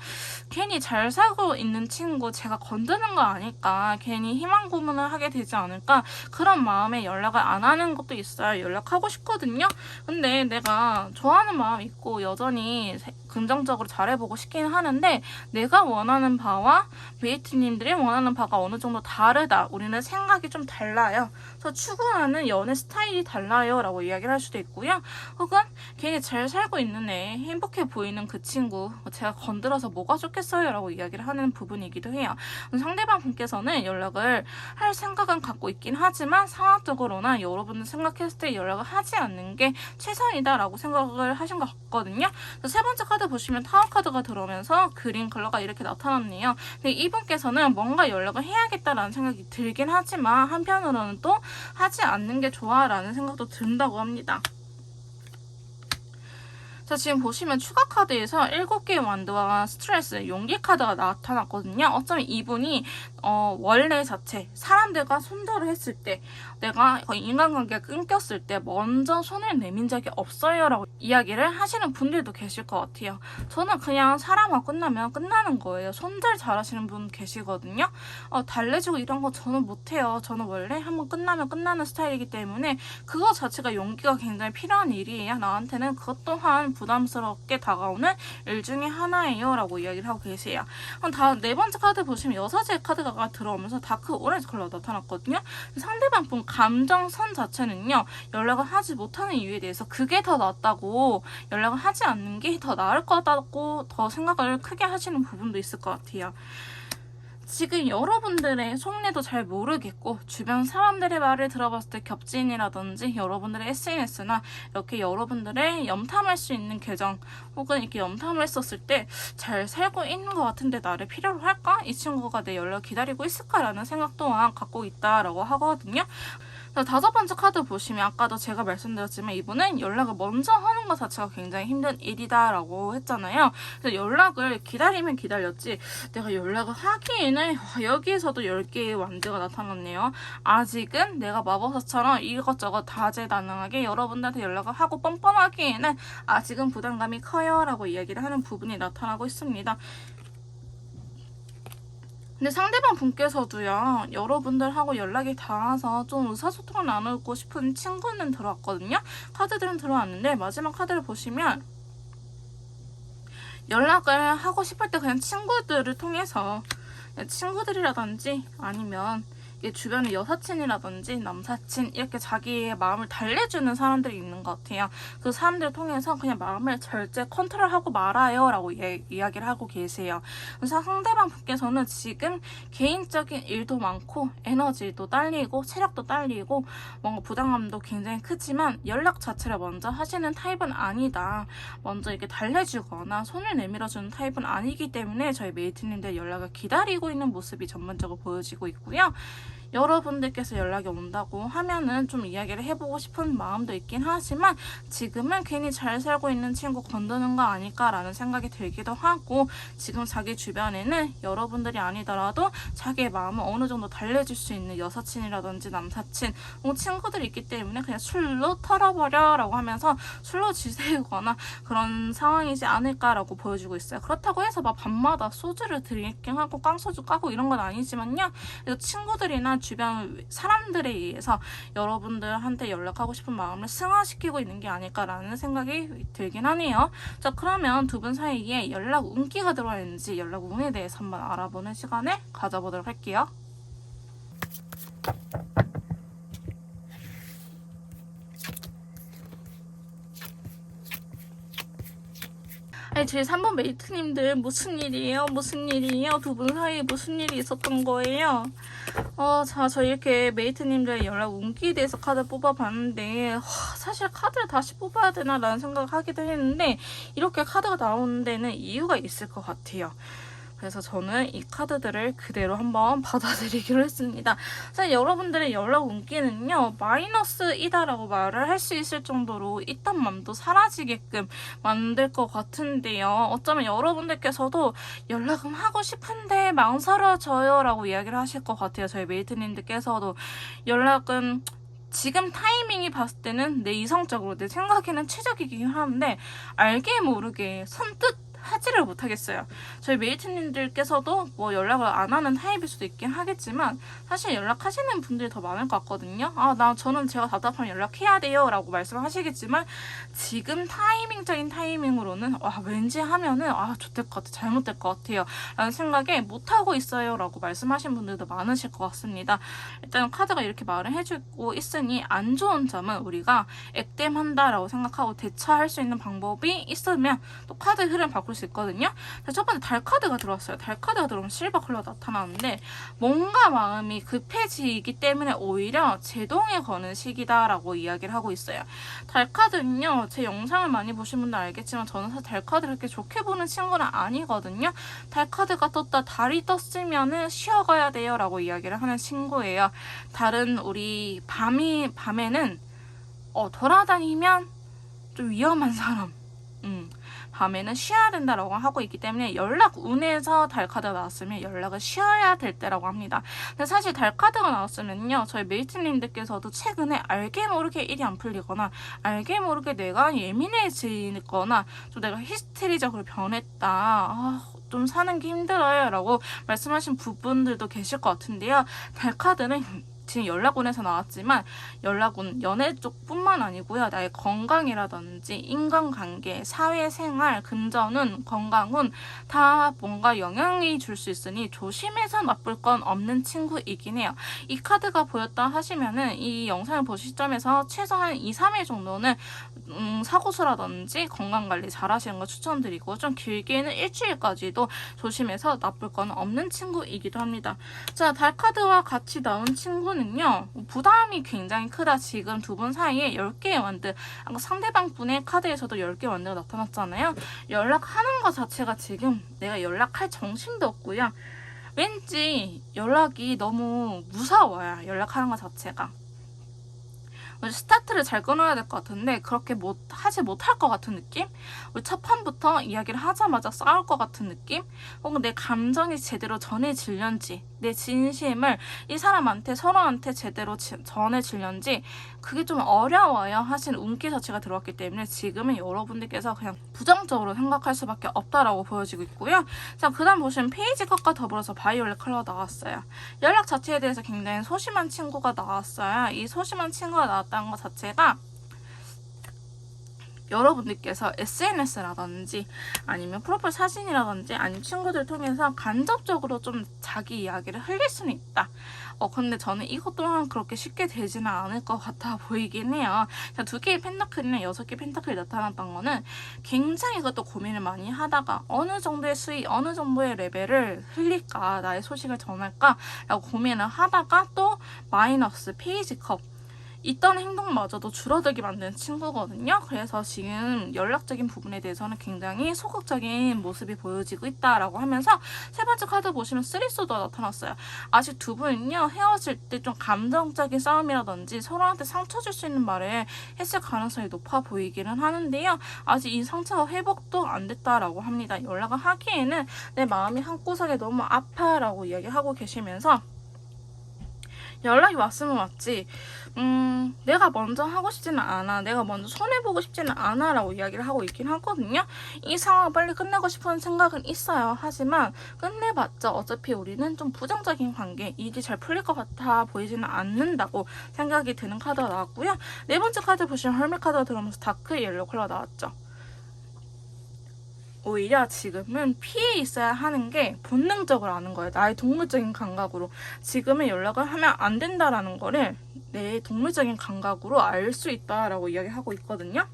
괜히 잘 살고 있는 친구 제가 건드는 거 아닐까, 괜히 희망 고문을 하게 되지 않을까, 그런 마음에 연락을 안 하는 것도 있어요. 연락하고 싶거든요. 근데 내가 좋아하는 마음이 있고 여전히 긍정적으로 잘해보고 싶긴 하는데 내가 원하는 바와 메이트님들이 원하는 바가 어느 정도 다르다. 우리는 생각이 좀 달라요. 그래서 추구하는 연애 스타일이 달라요 라고 이야기를 할 수도 있고요. 혹은 걔가 잘 살고 있는 애, 행복해 보이는 그 친구 제가 건드려서 뭐가 좋겠어요 라고 이야기를 하는 부분이기도 해요. 상대방 분께서는 연락을 할 생각은 갖고 있긴 하지만 상황적으로나 여러분들 생각했을 때 연락을 하지 않는 게 최선이다 라고 생각을 하신 것 같거든요. 세 번째 카드 보시면 타워 카드가 들어오면서 그린 컬러가 이렇게 나타났네요. 근데 이분께서는 뭔가 연락을 해야겠다라는 생각이 들긴 하지만 한편으로는 또 하지 않는 게 좋아 라는 생각도 든다고 합니다. 자, 지금 보시면 추가 카드에서 7개의 완드와 스트레스, 용기 카드가 나타났거든요. 어쩌면 이분이 원래 자체 사람들과 손절을 했을 때 내가 거의 인간관계가 끊겼을 때 먼저 손을 내민 적이 없어요 라고 이야기를 하시는 분들도 계실 것 같아요. 저는 그냥 사람과 끝나면 끝나는 거예요. 손절 잘하시는 분 계시거든요. 달래주고 이런 거 저는 못해요. 저는 원래 한번 끝나면 끝나는 스타일이기 때문에 그거 자체가 용기가 굉장히 필요한 일이에요. 나한테는 그것 또한 부담스럽게 다가오는 일 중에 하나예요 라고 이야기를 하고 계세요. 그럼 다음 네 번째 카드 보시면 여사제 카드가 들어오면서 다크 오렌지 컬러 나타났거든요. 상대방 분 감정선 자체는요, 연락을 하지 못하는 이유에 대해서 그게 더 낫다고, 연락을 하지 않는 게 더 나을 거다고 더 생각을 크게 하시는 부분도 있을 것 같아요. 지금 여러분들의 속내도 잘 모르겠고 주변 사람들의 말을 들어봤을 때 겹친이라든지 여러분들의 SNS나 이렇게 여러분들의 염탐할 수 있는 계정 혹은 이렇게 염탐을 했었을 때 잘 살고 있는 것 같은데 나를 필요로 할까? 이 친구가 내 연락을 기다리고 있을까라는 생각 또한 갖고 있다라고 하거든요. 다섯 번째 카드 보시면 아까도 제가 말씀드렸지만 이분은 연락을 먼저 하는 것 자체가 굉장히 힘든 일이다라고 했잖아요. 그래서 연락을 기다리면 기다렸지 내가 연락을 하기에는 여기에서도 10개의 완드가 나타났네요. 아직은 내가 마법사처럼 이것저것 다재다능하게 여러분들한테 연락을 하고 뻔뻔하기에는 아직은 부담감이 커요 라고 이야기를 하는 부분이 나타나고 있습니다. 근데 상대방 분께서도요, 여러분들하고 연락이 닿아서 좀 의사소통을 나누고 싶은 친구는 들어왔거든요. 카드들은 들어왔는데 마지막 카드를 보시면 연락을 하고 싶을 때 그냥 친구들을 통해서 친구들이라든지 아니면 주변에 여사친이라든지 남사친 이렇게 자기의 마음을 달래주는 사람들이 있는 것 같아요. 그 사람들을 통해서 그냥 마음을 절제 컨트롤하고 말아요 라고 이야기를 하고 계세요. 그래서 상대방 분께서는 지금 개인적인 일도 많고 에너지도 딸리고 체력도 딸리고 뭔가 부담감도 굉장히 크지만 연락 자체를 먼저 하시는 타입은 아니다. 먼저 이렇게 달래주거나 손을 내밀어주는 타입은 아니기 때문에 저희 메이트님들 연락을 기다리고 있는 모습이 전반적으로 보여지고 있고요. 여러분들께서 연락이 온다고 하면은 좀 이야기를 해보고 싶은 마음도 있긴 하지만 지금은 괜히 잘 살고 있는 친구 건드는 거 아닐까라는 생각이 들기도 하고 지금 자기 주변에는 여러분들이 아니더라도 자기의 마음을 어느 정도 달래줄 수 있는 여사친이라든지 남사친 혹은 친구들이 있기 때문에 그냥 술로 털어버려 라고 하면서 술로 지새우거나 그런 상황이지 않을까라고 보여주고 있어요. 그렇다고 해서 막 밤마다 소주를 드링킹 하고 깡소주 까고 이런 건 아니지만요. 친구들이나 주변 사람들에 의해서 여러분들한테 연락하고 싶은 마음을 승화시키고 있는 게 아닐까라는 생각이 들긴 하네요. 자, 그러면 두 분 사이에 연락 운기가 들어와 있는지 연락 운에 대해서 한번 알아보는 시간을 가져보도록 할게요. 아니, 제 3번 메이트님들 무슨 일이에요? 무슨 일이에요? 두 분 사이에 무슨 일이 있었던 거예요? 자, 저 이렇게 메이트님들의 연락 운기에 대해서 카드 뽑아봤는데 사실 카드를 다시 뽑아야 되나 라는 생각을 하기도 했는데 이렇게 카드가 나오는 데는 이유가 있을 것 같아요. 그래서 저는 이 카드들을 그대로 한번 받아들이기로 했습니다. 사실 여러분들의 연락 운기는요, 마이너스이다라고 말을 할 수 있을 정도로 있던 맘도 사라지게끔 만들 것 같은데요. 어쩌면 여러분들께서도 연락은 하고 싶은데 망설여져요 라고 이야기를 하실 것 같아요. 저희 메이트님들께서도 연락은 지금 타이밍이 봤을 때는 내 이성적으로 내 생각에는 최적이긴 하는데 알게 모르게 선뜻 하지를 못하겠어요. 저희 메이트님들께서도 뭐 연락을 안 하는 타입일 수도 있긴 하겠지만 사실 연락하시는 분들이 더 많을 것 같거든요. 저는 제가 답답하면 연락해야 돼요 라고 말씀하시겠지만 지금 타이밍적인 타이밍으로는 왠지 하면은 좋될 것 같아, 잘못될 것 같아요 라는 생각에 못하고 있어요 라고 말씀하신 분들도 많으실 것 같습니다. 일단 카드가 이렇게 말을 해주고 있으니 안 좋은 점은 우리가 액땜한다 라고 생각하고 대처할 수 있는 방법이 있으면 또 카드 흐름 바꿀 수 있거든요. 첫 번째 달 카드가 들어왔어요. 달 카드가 들어오면 실버 컬러가 나타나는데 뭔가 마음이 급해지기 때문에 오히려 제동에 거는 시기다라고 이야기를 하고 있어요. 달 카드는요, 제 영상을 많이 보신 분들 알겠지만 저는 사실 달 카드를 그렇게 좋게 보는 친구는 아니거든요. 달 카드가 떴다, 달이 떴으면은 쉬어가야 돼요 라고 이야기를 하는 친구예요. 달은 우리 밤에는 돌아다니면 좀 위험한 사람, 밤에는 쉬어야 된다라고 하고 있기 때문에 연락 운에서 달카드가 나왔으면 연락을 쉬어야 될 때라고 합니다. 근데 사실 달카드가 나왔으면요, 저희 메이트님들께서도 최근에 알게 모르게 일이 안 풀리거나 알게 모르게 내가 예민해지거나 좀 내가 히스테리적으로 변했다, 좀 사는 게 힘들어요 라고 말씀하신 부분들도 계실 것 같은데요. 달카드는 지금 연락운에서 나왔지만 연락운 연애 쪽뿐만 아니고요. 나의 건강이라든지 인간관계, 사회생활, 금전운, 건강운 다 뭔가 영향이 줄 수 있으니 조심해서 나쁠 건 없는 친구이긴 해요. 이 카드가 보였다 하시면은 이 영상을 보실 시점에서 최소한 2, 3일 정도는 사고수라든지 건강관리 잘 하시는 거 추천드리고 좀 길게는 일주일까지도 조심해서 나쁠 건 없는 친구이기도 합니다. 자, 달카드와 같이 나온 친구는요, 부담이 굉장히 크다. 지금 두 분 사이에 10개의 완드, 아까 상대방 분의 카드에서도 10개의 완드가 나타났잖아요. 연락하는 것 자체가 지금 내가 연락할 정신도 없고요. 왠지 연락이 너무 무서워요. 연락하는 것 자체가. 스타트를 잘 끊어야 될 것 같은데 그렇게 하지 못할 것 같은 느낌? 우리 첫 판부터 이야기를 하자마자 싸울 것 같은 느낌? 혹은 내 감정이 제대로 전해질련지, 내 진심을 이 사람한테, 서로한테 제대로 전해질련지 그게 좀 어려워요 하신 운기 자체가 들어왔기 때문에 지금은 여러분들께서 그냥 부정적으로 생각할 수밖에 없다라고 보여지고 있고요. 자, 그 다음 보시면 페이지 컷과 더불어서 바이올렛 컬러 나왔어요. 연락 자체에 대해서 굉장히 소심한 친구가 나왔어요. 이 소심한 친구가 나왔다는 것 자체가 여러분들께서 SNS라든지 아니면 프로필 사진이라든지 아니면 친구들 통해서 간접적으로 좀 자기 이야기를 흘릴 수는 있다. 근데 저는 이것 또한 그렇게 쉽게 되지는 않을 것 같아 보이긴 해요. 2개의 펜타클이나 6개의 펜타클이 나타났던 거는 굉장히 그것도 고민을 많이 하다가 어느 정도의 수위, 어느 정도의 레벨을 흘릴까, 나의 소식을 전할까 라고 고민을 하다가 또 마이너스 페이지 컵 있던 행동마저도 줄어들게 만드는 친구거든요. 그래서 지금 연락적인 부분에 대해서는 굉장히 소극적인 모습이 보여지고 있다라고 하면서 세 번째 카드 보시면 쓰리소드가 나타났어요. 아직 두 분은요, 헤어질 때 좀 감정적인 싸움이라든지 서로한테 상처 줄 수 있는 말을 했을 가능성이 높아 보이기는 하는데요. 아직 이 상처가 회복도 안 됐다라고 합니다. 연락을 하기에는 내 마음이 한구석에 너무 아파라고 이야기하고 계시면서 연락이 왔으면 왔지, 내가 먼저 하고 싶지는 않아, 내가 먼저 손해보고 싶지는 않아 라고 이야기를 하고 있긴 하거든요. 이 상황을 빨리 끝내고 싶은 생각은 있어요. 하지만 끝내봤자 어차피 우리는 좀 부정적인 관계, 일이 잘 풀릴 것 같아 보이지는 않는다고 생각이 드는 카드가 나왔고요. 네 번째 카드 보시면 헐밋 카드가 들어오면서 다크 옐로우 컬러 나왔죠. 오히려 지금은 피해 있어야 하는 게 본능적으로 아는 거예요. 나의 동물적인 감각으로. 지금은 연락을 하면 안 된다라는 거를 내 동물적인 감각으로 알 수 있다라고 이야기하고 있거든요.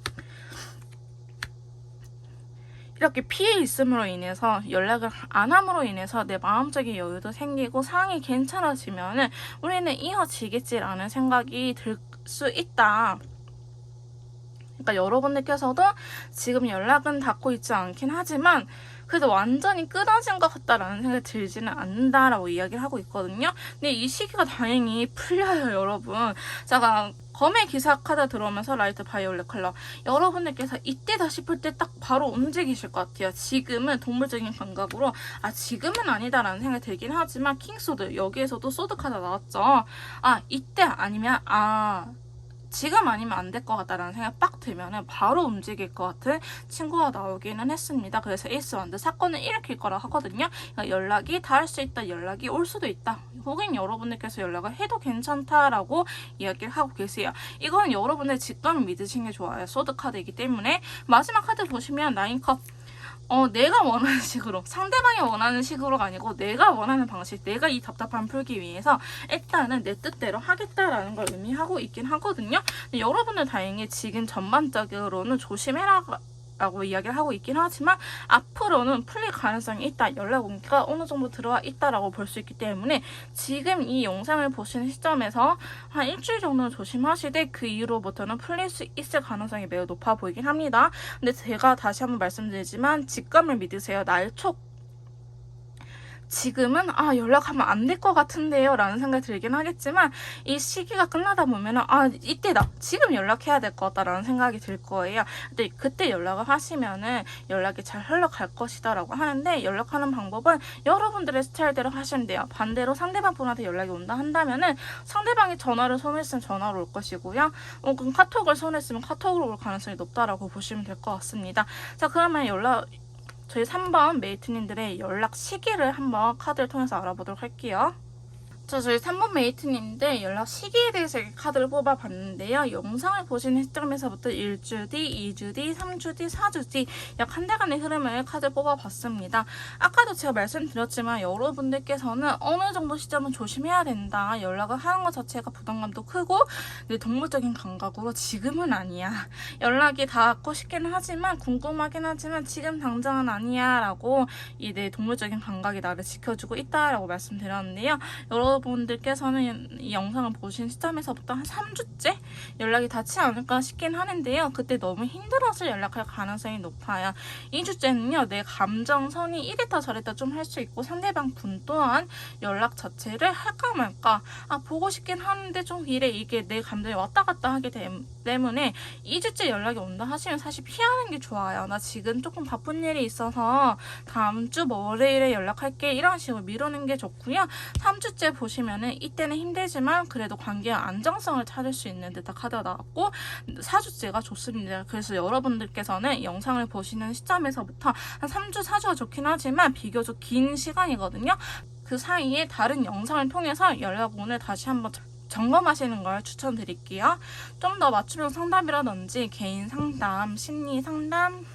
이렇게 피해 있음으로 인해서 연락을 안 함으로 인해서 내 마음적인 여유도 생기고 상황이 괜찮아지면은 우리는 이어지겠지라는 생각이 들 수 있다. 그러니까 여러분들께서도 지금 연락은 닿고 있지 않긴 하지만 그래도 완전히 끊어진 것 같다라는 생각이 들지는 않는다라고 이야기를 하고 있거든요. 근데 이 시기가 다행히 풀려요, 여러분. 제가 검의 기사 카드 들어오면서 라이트 바이올렛 컬러, 여러분들께서 이때다 싶을 때 딱 바로 움직이실 것 같아요. 지금은 동물적인 감각으로 지금은 아니다라는 생각이 들긴 하지만 킹소드, 여기에서도 소드 카드 나왔죠. 이때 아니면 지금 아니면 안 될 것 같다라는 생각이 빡 들면은 바로 움직일 것 같은 친구가 나오기는 했습니다. 그래서 에이스 완드 사건을 일으킬 거라 하거든요. 그러니까 연락이 닿을 수 있다, 연락이 올 수도 있다. 혹은 여러분들께서 연락을 해도 괜찮다라고 이야기를 하고 계세요. 이건 여러분의 직감을 믿으시는 게 좋아요. 소드 카드이기 때문에. 마지막 카드 보시면 9컵. 내가 원하는 식으로, 상대방이 원하는 식으로가 아니고 내가 원하는 방식, 내가 이 답답함 풀기 위해서 일단은 내 뜻대로 하겠다라는 걸 의미하고 있긴 하거든요. 근데 여러분들 다행히 지금 전반적으로는 조심해라 라고 이야기를 하고 있긴 하지만 앞으로는 풀릴 가능성이 있다. 연락 온기가 어느 정도 들어와 있다라고 볼 수 있기 때문에 지금 이 영상을 보시는 시점에서 한 일주일 정도는 조심하시되 그 이후로부터는 풀릴 수 있을 가능성이 매우 높아 보이긴 합니다. 근데 제가 다시 한번 말씀드리지만 직감을 믿으세요. 날촉 지금은 연락하면 안 될 것 같은데요 라는 생각이 들긴 하겠지만 이 시기가 끝나다 보면은 이때다, 지금 연락해야 될 것 같다 라는 생각이 들 거예요. 근데 그때 연락을 하시면은 연락이 잘 흘러갈 것이다 라고 하는데, 연락하는 방법은 여러분들의 스타일대로 하시면 돼요. 반대로 상대방 분한테 연락이 온다 한다면은 상대방이 전화를 손했으면 전화로 올 것이고요, 그럼 카톡을 손했으면 카톡으로 올 가능성이 높다라고 보시면 될 것 같습니다. 자, 그러면 저희 3번 메이트님들의 연락 시기를 한번 카드를 통해서 알아보도록 할게요. 자, 저희 3번 메이트님들 연락 시기에 대해서 이렇게 카드를 뽑아봤는데요. 영상을 보시는 시점에서부터 1주 뒤, 2주 뒤, 3주 뒤, 4주 뒤 약 한 달간의 흐름을 카드를 뽑아봤습니다. 아까도 제가 말씀드렸지만 여러분들께서는 어느 정도 시점은 조심해야 된다. 연락을 하는 것 자체가 부담감도 크고 내 동물적인 감각으로 지금은 아니야. 연락이 닿고 싶기는 하지만 궁금하긴 하지만 지금 당장은 아니야 라고 이 내 동물적인 감각이 나를 지켜주고 있다라고 말씀드렸는데요. 여러분들께서는 이 영상을 보신 시점에서부터 한 3주째 연락이 닿지 않을까 싶긴 하는데요. 그때 너무 힘들어서 연락할 가능성이 높아요. 2주째는요, 내 감정선이 이랬다 저랬다 좀 할 수 있고 상대방 분 또한 연락 자체를 할까 말까 보고 싶긴 하는데 좀 이게 내 감정이 왔다 갔다 하게 때문에 2주째 연락이 온다 하시면 사실 피하는 게 좋아요. 나 지금 조금 바쁜 일이 있어서 다음 주 월요일에 연락할게 이런 식으로 미루는 게 좋고요. 3주째 보시면은 이때는 힘들지만 그래도 관계의 안정성을 찾을 수 있는 듯한 카드가 나왔고, 4주째가 좋습니다. 그래서 여러분들께서는 영상을 보시는 시점에서부터 한 3주, 4주가 좋긴 하지만 비교적 긴 시간이거든요. 그 사이에 다른 영상을 통해서 연락운을 다시 한번 점검하시는 걸 추천드릴게요. 좀 더 맞춤형 상담이라든지 개인 상담, 심리 상담,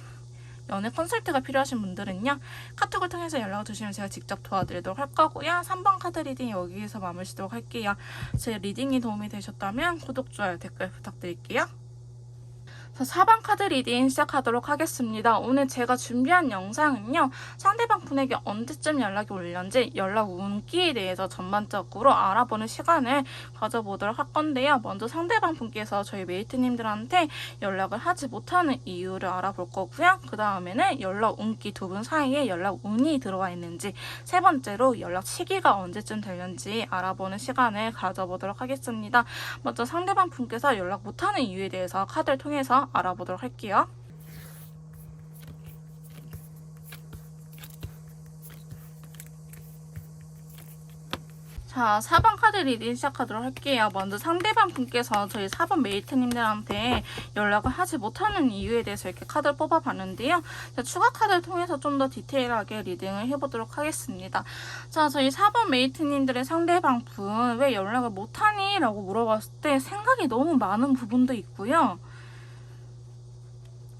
연애 컨설트가 필요하신 분들은요, 카톡을 통해서 연락을 주시면 제가 직접 도와드리도록 할 거고요. 3번 카드 리딩 여기에서 마무리 짓도록 할게요. 제 리딩이 도움이 되셨다면 구독, 좋아요, 댓글 부탁드릴게요. 자, 4번 카드 리딩 시작하도록 하겠습니다. 오늘 제가 준비한 영상은요, 상대방 분에게 언제쯤 연락이 올는지 연락 운기에 대해서 전반적으로 알아보는 시간을 가져보도록 할 건데요. 먼저 상대방 분께서 저희 메이트님들한테 연락을 하지 못하는 이유를 알아볼 거고요. 그 다음에는 연락 운기 두 분 사이에 연락 운이 들어와 있는지, 세 번째로 연락 시기가 언제쯤 되는지 알아보는 시간을 가져보도록 하겠습니다. 먼저 상대방 분께서 연락 못하는 이유에 대해서 카드를 통해서 알아보도록 할게요. 자, 4번 카드 리딩 시작하도록 할게요. 먼저 상대방 분께서 저희 4번 메이트님들한테 연락을 하지 못하는 이유에 대해서 이렇게 카드를 뽑아봤는데요. 자, 추가 카드를 통해서 좀 더 디테일하게 리딩을 해보도록 하겠습니다. 자, 저희 4번 메이트님들의 상대방 분 왜 연락을 못하니? 라고 물어봤을 때 생각이 너무 많은 부분도 있고요.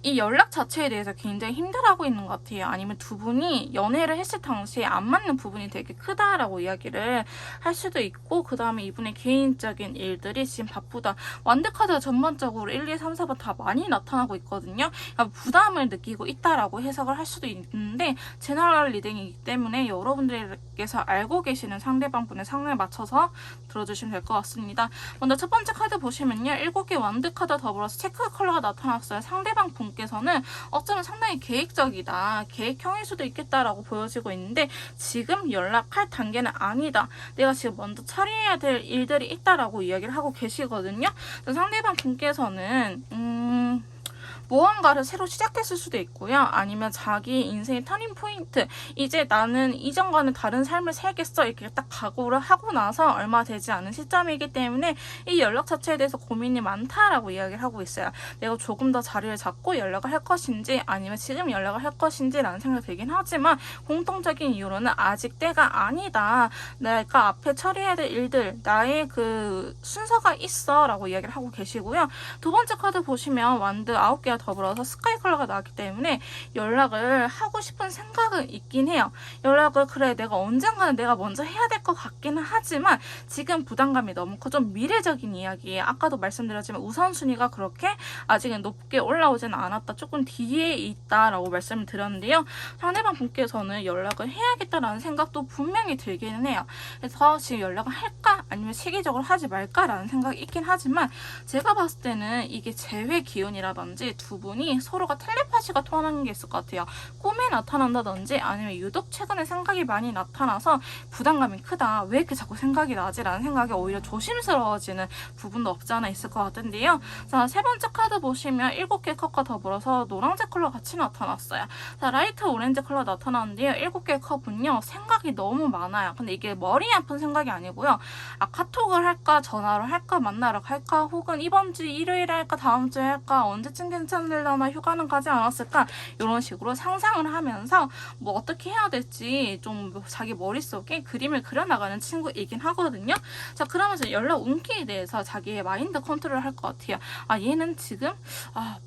이 연락 자체에 대해서 굉장히 힘들어하고 있는 것 같아요. 아니면 두 분이 연애를 했을 당시에 안 맞는 부분이 되게 크다라고 이야기를 할 수도 있고, 그 다음에 이분의 개인적인 일들이 지금 바쁘다. 완드카드가 전반적으로 1, 2, 3, 4번 다 많이 나타나고 있거든요. 그러니까 부담을 느끼고 있다라고 해석을 할 수도 있는데, 제너럴 리딩이기 때문에 여러분들께서 알고 계시는 상대방 분의 상황에 맞춰서 들어주시면 될 것 같습니다. 먼저 첫 번째 카드 보시면요, 7개 완드카드 더불어서 체크 컬러가 나타났어요. 상대방 분 께서는 어쩌면 상당히 계획적이다, 계획형일 수도 있겠다라고 보여지고 있는데 지금 연락할 단계는 아니다. 내가 지금 먼저 처리해야 될 일들이 있다라고 이야기를 하고 계시거든요. 상대방 분께서는 무언가를 새로 시작했을 수도 있고요. 아니면 자기 인생의 터닝 포인트, 이제 나는 이전과는 다른 삶을 살겠어 이렇게 딱 각오를 하고 나서 얼마 되지 않은 시점이기 때문에 이 연락 자체에 대해서 고민이 많다라고 이야기를 하고 있어요. 내가 조금 더 자리를 잡고 연락을 할 것인지 아니면 지금 연락을 할 것인지 라는 생각이 들긴 하지만 공통적인 이유로는 아직 때가 아니다. 내가 앞에 처리해야 될 일들, 나의 그 순서가 있어 라고 이야기를 하고 계시고요. 두 번째 카드 보시면 완드 9개와 더불어서 스카이 컬러가 나왔기 때문에 연락을 하고 싶은 생각은 있긴 해요. 연락을 그래 내가 언젠가는 내가 먼저 해야 될 것 같기는 하지만 지금 부담감이 너무 커. 좀 미래적인 이야기예요. 아까도 말씀드렸지만 우선순위가 그렇게 아직은 높게 올라오지는 않았다. 조금 뒤에 있다라고 말씀을 드렸는데요. 상대방 분께서는 연락을 해야겠다라는 생각도 분명히 들기는 해요. 그래서 지금 연락을 할까 아니면 시기적으로 하지 말까라는 생각이 있긴 하지만 제가 봤을 때는 이게 재회 기운이라든지 두 분이 서로가 텔레파시가 통하는 게 있을 것 같아요. 꿈에 나타난다든지 아니면 유독 최근에 생각이 많이 나타나서 부담감이 크다. 왜 이렇게 자꾸 생각이 나지? 라는 생각이 오히려 조심스러워지는 부분도 없지 않아 있을 것 같은데요. 자, 세 번째 카드 보시면 7개의 컵과 더불어서 노란색 컬러 같이 나타났어요. 자, 라이트 오렌지 컬러 나타나는데요. 7개의 컵은요. 생각이 너무 많아요. 근데 이게 머리 아픈 생각이 아니고요. 아, 카톡을 할까? 전화를 할까? 만나러 갈까? 혹은 이번 주 일요일에 할까? 다음 주에 할까? 언제쯤 괜찮으려나? 휴가는 가지 않았을까? 이런 식으로 상상을 하면서 뭐 어떻게 해야 될지 좀 자기 머릿속에 그림을 그려나가는 친구이긴 하거든요. 자, 그러면서 연락 운기에 대해서 자기의 마인드 컨트롤을 할 것 같아요. 아, 얘는 지금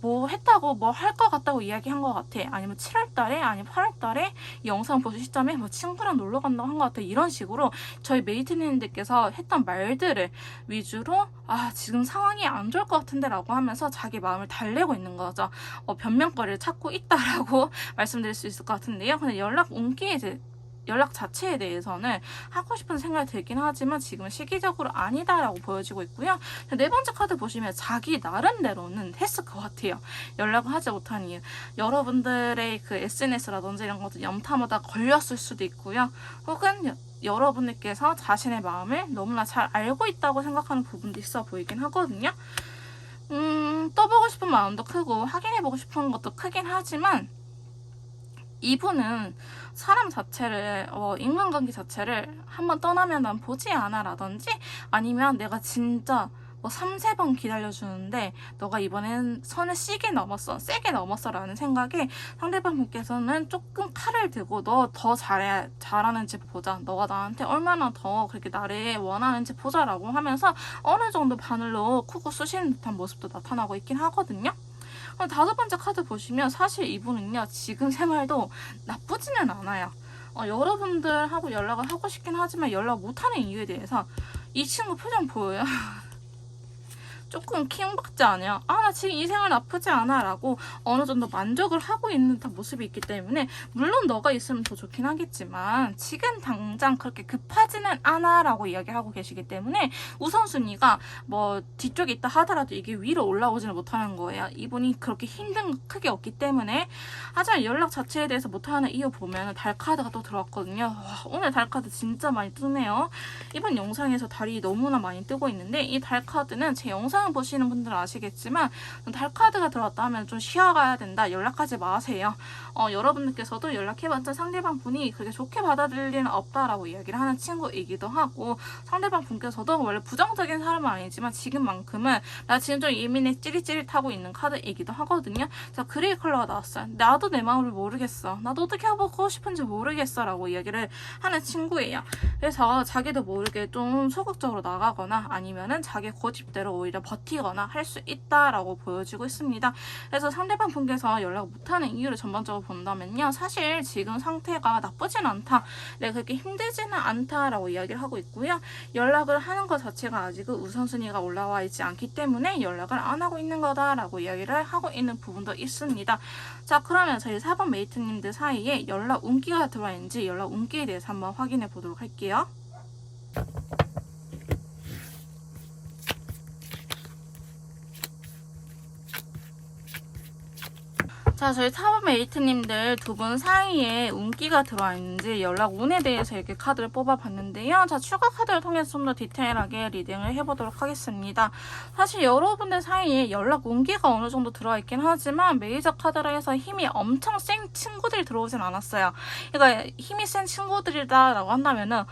뭐 했다고 뭐 할 것 같다고 이야기한 것 같아. 아니면 7월 달에 아니면 8월 달에 이 영상 보실 시점에 뭐 친구랑 놀러 간다고 한 것 같아. 이런 식으로 저희 메이트님들께서 했던 말들을 위주로 지금 상황이 안 좋을 것 같은데 라고 하면서 자기 마음을 달래고 있는 거죠. 변명거리를 찾고 있다라고 말씀드릴 수 있을 것 같은데요. 근데 연락 운기에 이제 연락 자체에 대해서는 하고 싶은 생각이 들긴 하지만 지금은 시기적으로 아니다라고 보여지고 있고요. 네 번째 카드 보시면 자기 나름대로는 했을 것 같아요. 연락을 하지 못한 이유. 여러분들의 그 SNS라든지 이런 것들 염탐하다 걸렸을 수도 있고요. 혹은 여러분들께서 자신의 마음을 너무나 잘 알고 있다고 생각하는 부분도 있어 보이긴 하거든요. 떠보고 싶은 마음도 크고 확인해보고 싶은 것도 크긴 하지만 이분은 사람 자체를 인간관계 자체를 한번 떠나면 난 보지 않아 라든지 아니면 내가 진짜 3, 4번 기다려주는데 너가 이번엔 선을 세게 넘었어 라는 생각에 상대방 분께서는 조금 칼을 들고 너 더 잘하는지 보자, 너가 나한테 얼마나 더 그렇게 나를 원하는지 보자 라고 하면서 어느 정도 바늘로 쿡을 쑤시는 듯한 모습도 나타나고 있긴 하거든요. 다섯 번째 카드 보시면 사실 이분은요 지금 생활도 나쁘지는 않아요. 여러분들하고 연락을 하고 싶긴 하지만 연락 못하는 이유에 대해서 이 친구 표정 보여요? 조금 킹받지 않아요? 나 지금 이 생활 나쁘지 않아 라고 어느 정도 만족을 하고 있는 듯한 모습이 있기 때문에 물론 너가 있으면 더 좋긴 하겠지만 지금 당장 그렇게 급하지는 않아 라고 이야기하고 계시기 때문에 우선순위가 뭐 뒤쪽에 있다 하더라도 이게 위로 올라오지는 못하는 거예요. 이분이 그렇게 힘든 거 크게 없기 때문에. 하지만 연락 자체에 대해서 못하는 이유 보면 달 카드가 또 들어왔거든요. 와, 오늘 달 카드 진짜 많이 뜨네요. 이번 영상에서 달이 너무나 많이 뜨고 있는데 이 달 카드는 제 영상 보시는 분들은 아시겠지만 달 카드가 들어왔다 하면 좀 쉬어가야 된다. 연락하지 마세요. 여러분들께서도 연락해봤자 상대방 분이 그렇게 좋게 받아들일 일은 없다라고 이야기를 하는 친구이기도 하고 상대방 분께서도 원래 부정적인 사람은 아니지만 지금만큼은 나 지금 좀 예민해 찌릿찌릿하고 있는 카드이기도 하거든요. 자, 그레이 컬러가 나왔어요. 나도 내 마음을 모르겠어. 나도 어떻게 하고 싶은지 모르겠어 라고 이야기를 하는 친구예요. 그래서 자기도 모르게 좀 소극적으로 나가거나 아니면은 자기 고집대로 오히려 버티거나 할 수 있다라고 보여지고 있습니다. 그래서 상대방 분께서 연락 못하는 이유를 전반적으로 본다면요. 사실 지금 상태가 나쁘진 않다. 내가 그렇게 힘들지는 않다라고 이야기를 하고 있고요. 연락을 하는 것 자체가 아직은 우선순위가 올라와 있지 않기 때문에 연락을 안 하고 있는 거다라고 이야기를 하고 있는 부분도 있습니다. 자, 그러면 저희 4번 메이트님들 사이에 연락 운기가 들어와 있는지 연락 운기에 대해서 한번 확인해 보도록 할게요. 자, 저희 타워 메이트님들 두 분 사이에 운기가 들어와 있는지 연락 운에 대해서 이렇게 카드를 뽑아봤는데요. 자, 추가 카드를 통해서 좀 더 디테일하게 리딩을 해보도록 하겠습니다. 사실 여러분들 사이에 연락 운기가 어느 정도 들어와 있긴 하지만 메이저 카드라 해서 힘이 엄청 센 친구들이 들어오진 않았어요. 그러니까 힘이 센 친구들이다라고 한다면은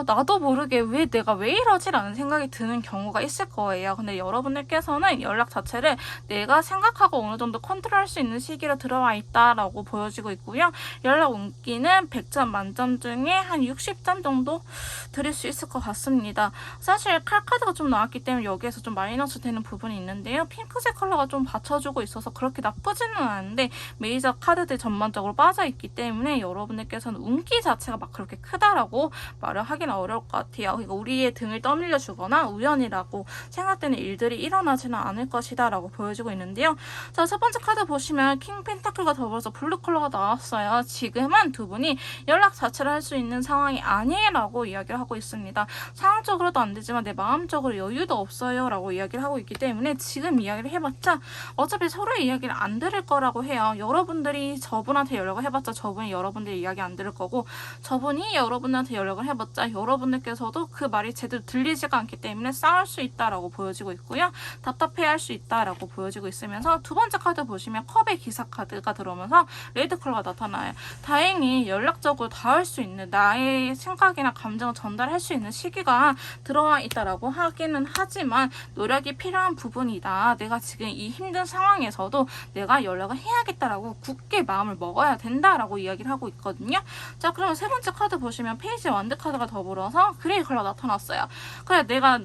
나도 모르게 내가 왜 이러지? 라는 생각이 드는 경우가 있을 거예요. 근데 여러분들께서는 연락 자체를 내가 생각하고 어느 정도 컨트롤할 수 있는 시기로 들어와 있다라고 보여지고 있고요. 연락 운기는 100점 만점 중에 한 60점 정도 드릴 수 있을 것 같습니다. 사실 칼 카드가 좀 나왔기 때문에 여기에서 좀 마이너스 되는 부분이 있는데요. 핑크색 컬러가 좀 받쳐주고 있어서 그렇게 나쁘지는 않은데 메이저 카드들 전반적으로 빠져있기 때문에 여러분들께서는 운기 자체가 막 그렇게 크다라고 말을 하기는 어려울 것 같아요. 그러니까 우리의 등을 떠밀려 주거나 우연이라고 생각되는 일들이 일어나지는 않을 것이다 라고 보여지고 있는데요. 자, 첫 번째 카드 보시면 킹 펜타클과 더불어서 블루 컬러가 나왔어요. 지금은 두 분이 연락 자체를 할 수 있는 상황이 아니라고 이야기를 하고 있습니다. 상황적으로도 안 되지만 내 마음적으로 여유도 없어요 라고 이야기를 하고 있기 때문에 지금 이야기를 해봤자 어차피 서로의 이야기를 안 들을 거라고 해요. 여러분들이 저분한테 연락을 해봤자 저분이 여러분들의 이야기 안 들을 거고 저분이 여러분한테 연락을 해봤자 여러분들께서도 그 말이 제대로 들리지가 않기 때문에 싸울 수 있다라고 보여지고 있고요. 답답해할 수 있다라고 보여지고 있으면서 두 번째 카드 보시면 컵의 기사 카드가 들어오면서 레드 컬러가 나타나요. 다행히 연락적으로 닿을 수 있는 나의 생각이나 감정을 전달할 수 있는 시기가 들어와 있다라고 하기는 하지만 노력이 필요한 부분이다. 내가 지금 이 힘든 상황에서도 내가 연락을 해야겠다라고 굳게 마음을 먹어야 된다라고 이야기를 하고 있거든요. 자, 그러면 세 번째 카드 보시면 페이지 완드 카드가 더불어서 그레이 컬러 나타났어요. 그래, 내가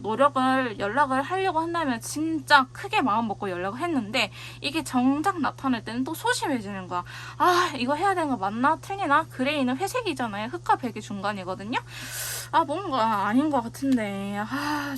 연락을 하려고 한다면 진짜 크게 마음 먹고 연락을 했는데 이게 정작 나타날 때는 또 소심해지는 거야. 이거 해야 되는 거 맞나? 틀리나? 그레이는 회색이잖아요. 흑과 백이 중간이거든요. 뭔가 아닌 것 같은데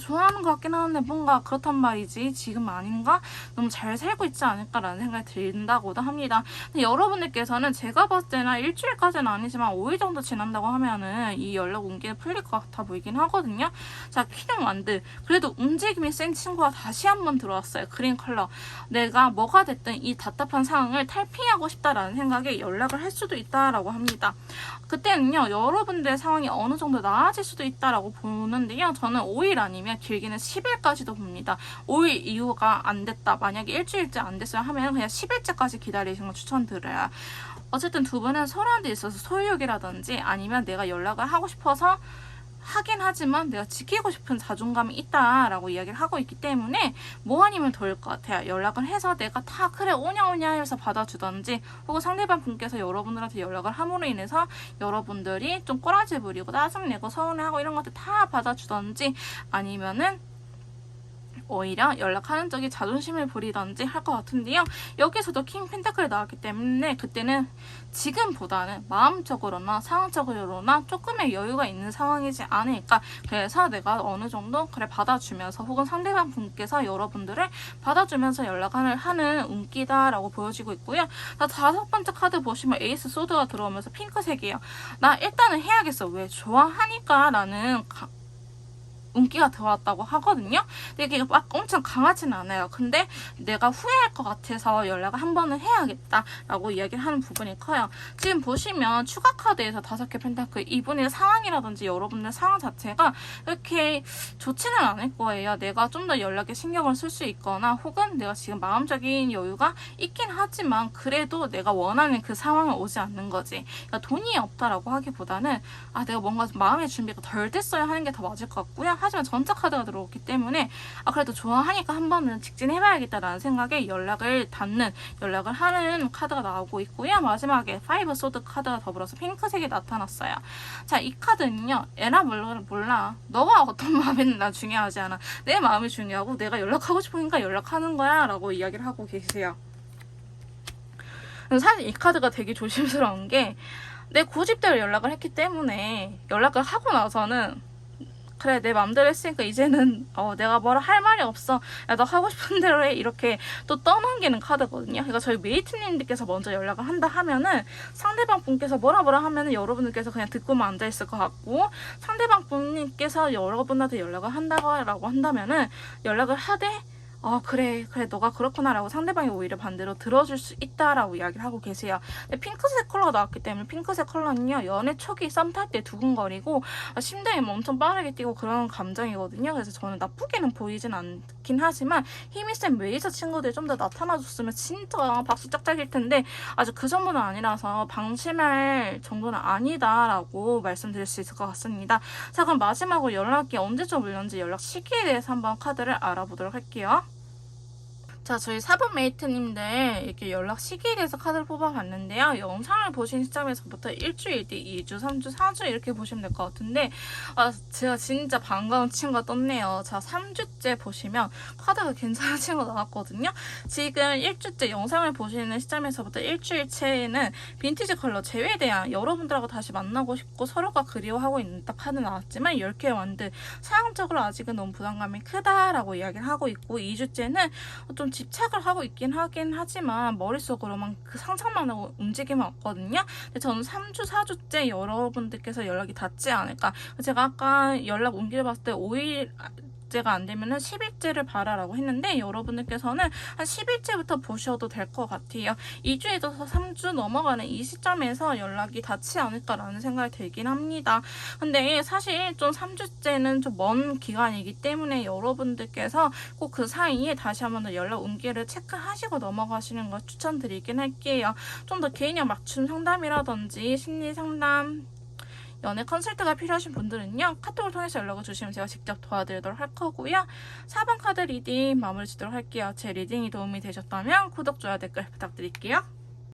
좋아하는 것 같긴 하는데 뭔가 그렇단 말이지. 지금 아닌가? 너무 잘 살고 있지 않을까라는 생각이 든다고도 합니다. 근데 여러분들께서는 제가 봤을 때는 일주일까지는 아니지만 5일 정도 지난다고 하면은 이 연락 운기는 풀릴 것 같아 보이긴 하거든요. 자, 퀴는 완드. 그래도 움직임이 센 친구가 다시 한번 들어왔어요. 그린 컬러. 내가 뭐가 됐든 이 답답한 상황을 탈피하고 싶다라는 생각에 연락을 할 수도 있다라고 합니다. 그때는요, 여러분들의 상황이 어느 정도 나아질 수도 있다라고 보는데요. 저는 5일 아니면 길게는 10일까지도 봅니다. 5일 이후가 안 됐다. 만약에 일주일째 안 됐어요 하면 그냥 10일째까지 기다리시는 걸 추천드려요. 어쨌든 두 분은 서로한테 있어서 소유욕이라든지 아니면 내가 연락을 하고 싶어서 하긴 하지만 내가 지키고 싶은 자존감이 있다라고 이야기를 하고 있기 때문에 뭐 아니면 도일 것 같아요. 연락을 해서 내가 다 그래 오냐오냐 해서 받아주던지 혹은 상대방 분께서 여러분들한테 연락을 함으로 인해서 여러분들이 좀 꼬라지 부리고 짜증내고 서운해하고 이런 것들 다 받아주던지 아니면은 오히려 연락하는 쪽이 자존심을 부리던지 할 것 같은데요. 여기서도 킹 펜타클이 나왔기 때문에 그때는 지금보다는 마음적으로나 상황적으로나 조금의 여유가 있는 상황이지 않을까. 그래서 내가 어느 정도 그래 받아주면서 혹은 상대방 분께서 여러분들을 받아주면서 연락을 하는 운기다라고 보여지고 있고요. 자, 다섯 번째 카드 보시면 에이스 소드가 들어오면서 핑크색이에요. 나 일단은 해야겠어. 왜? 좋아하니까 라는 운기가 들어왔다고 하거든요. 근데 이게 막 엄청 강하진 않아요. 근데 내가 후회할 것 같아서 연락을 한 번은 해야겠다라고 이야기를 하는 부분이 커요. 지금 보시면 추가 카드에서 5개 펜타클 이분의 상황이라든지 여러분의 상황 자체가 이렇게 좋지는 않을 거예요. 내가 좀 더 연락에 신경을 쓸 수 있거나 혹은 내가 지금 마음적인 여유가 있긴 하지만 그래도 내가 원하는 그 상황은 오지 않는 거지. 그러니까 돈이 없다라고 하기보다는 내가 뭔가 마음의 준비가 덜 됐어야 하는 게 더 맞을 것 같고요. 하지만 전자 카드가 들어오기 때문에 그래도 좋아하니까 한 번은 직진해봐야겠다라는 생각에 연락을 하는 카드가 나오고 있고요. 마지막에 5 소드 카드가 더불어서 핑크색이 나타났어요. 자, 이 카드는요. 에라 몰라. 너가 어떤 마음이든 난 중요하지 않아. 내 마음이 중요하고 내가 연락하고 싶으니까 연락하는 거야 라고 이야기를 하고 계세요. 사실 이 카드가 되게 조심스러운 게 내 고집대로 연락을 했기 때문에 연락을 하고 나서는 그래 내 맘대로 했으니까 이제는 내가 뭐라 할 말이 없어. 야, 너 하고 싶은 대로 해. 이렇게 또 떠넘기는 카드거든요. 그러니까 저희 메이트님들께서 먼저 연락을 한다 하면은 상대방 분께서 뭐라 하면은 여러분들께서 그냥 듣고만 앉아있을 것 같고 상대방 분께서 여러분한테 연락을 한다고 한다면은 연락을 하되 그래 너가 그렇구나 라고 상대방이 오히려 반대로 들어줄 수 있다라고 이야기를 하고 계세요. 근데 핑크색 컬러가 나왔기 때문에 핑크색 컬러는요, 연애 초기 썸 탈 때 두근거리고 심장이 엄청 빠르게 뛰고 그런 감정이거든요. 그래서 저는 나쁘게는 보이진 않긴 하지만 힘이 센 메이저 친구들이 좀 더 나타나줬으면 진짜 박수 짝짝일 텐데 아직 그 정도는 아니라서 방심할 정도는 아니다라고 말씀드릴 수 있을 것 같습니다. 자, 그럼 마지막으로 연락이 언제쯤 올렸는지 연락 시기에 대해서 한번 카드를 알아보도록 할게요. 자, 저희 4번 메이트님들 이렇게 연락 시기에 대해서 카드를 뽑아봤는데요. 영상을 보신 시점에서부터 일주일 뒤, 2주, 3주, 4주 이렇게 보시면 될 것 같은데 제가 진짜 반가운 친구가 떴네요. 자, 3주째 보시면 카드가 괜찮은 친구가 나왔거든요. 지금 1주째 영상을 보시는 시점에서부터 일주일째에는 빈티지 컬러 제외대한 여러분들하고 다시 만나고 싶고 서로가 그리워하고 있는 딱 카드 나왔지만 10개의 완드 사용적으로 아직은 너무 부담감이 크다라고 이야기를 하고 있고 2주째는 좀 집착을 하고 있긴 하긴 하지만 머릿속으로만 그 상상만 하고 움직임은 없거든요. 근데 저는 3주, 4주째 여러분들께서 연락이 닿지 않을까. 제가 아까 연락 옮기려 봤을 때 5일 제가 안 되면은 10일째를 바라라고 했는데 여러분들께서는 한 10일째부터 보셔도 될 것 같아요. 2주에서 3주 넘어가는 이 시점에서 연락이 닿지 않을까라는 생각이 들긴 합니다. 근데 사실 좀 3주째는 좀 먼 기간이기 때문에 여러분들께서 꼭 그 사이에 다시 한번 더 연락 온기를 체크하시고 넘어가시는 걸 추천드리긴 할게요. 좀 더 개인형 맞춤 상담이라든지 심리 상담, 연애 컨설트가 필요하신 분들은요, 카톡을 통해서 연락을 주시면 제가 직접 도와드리도록 할 거고요. 4번 카드 리딩 마무리 짓도록 할게요. 제 리딩이 도움이 되셨다면 구독, 좋아요, 댓글 부탁드릴게요.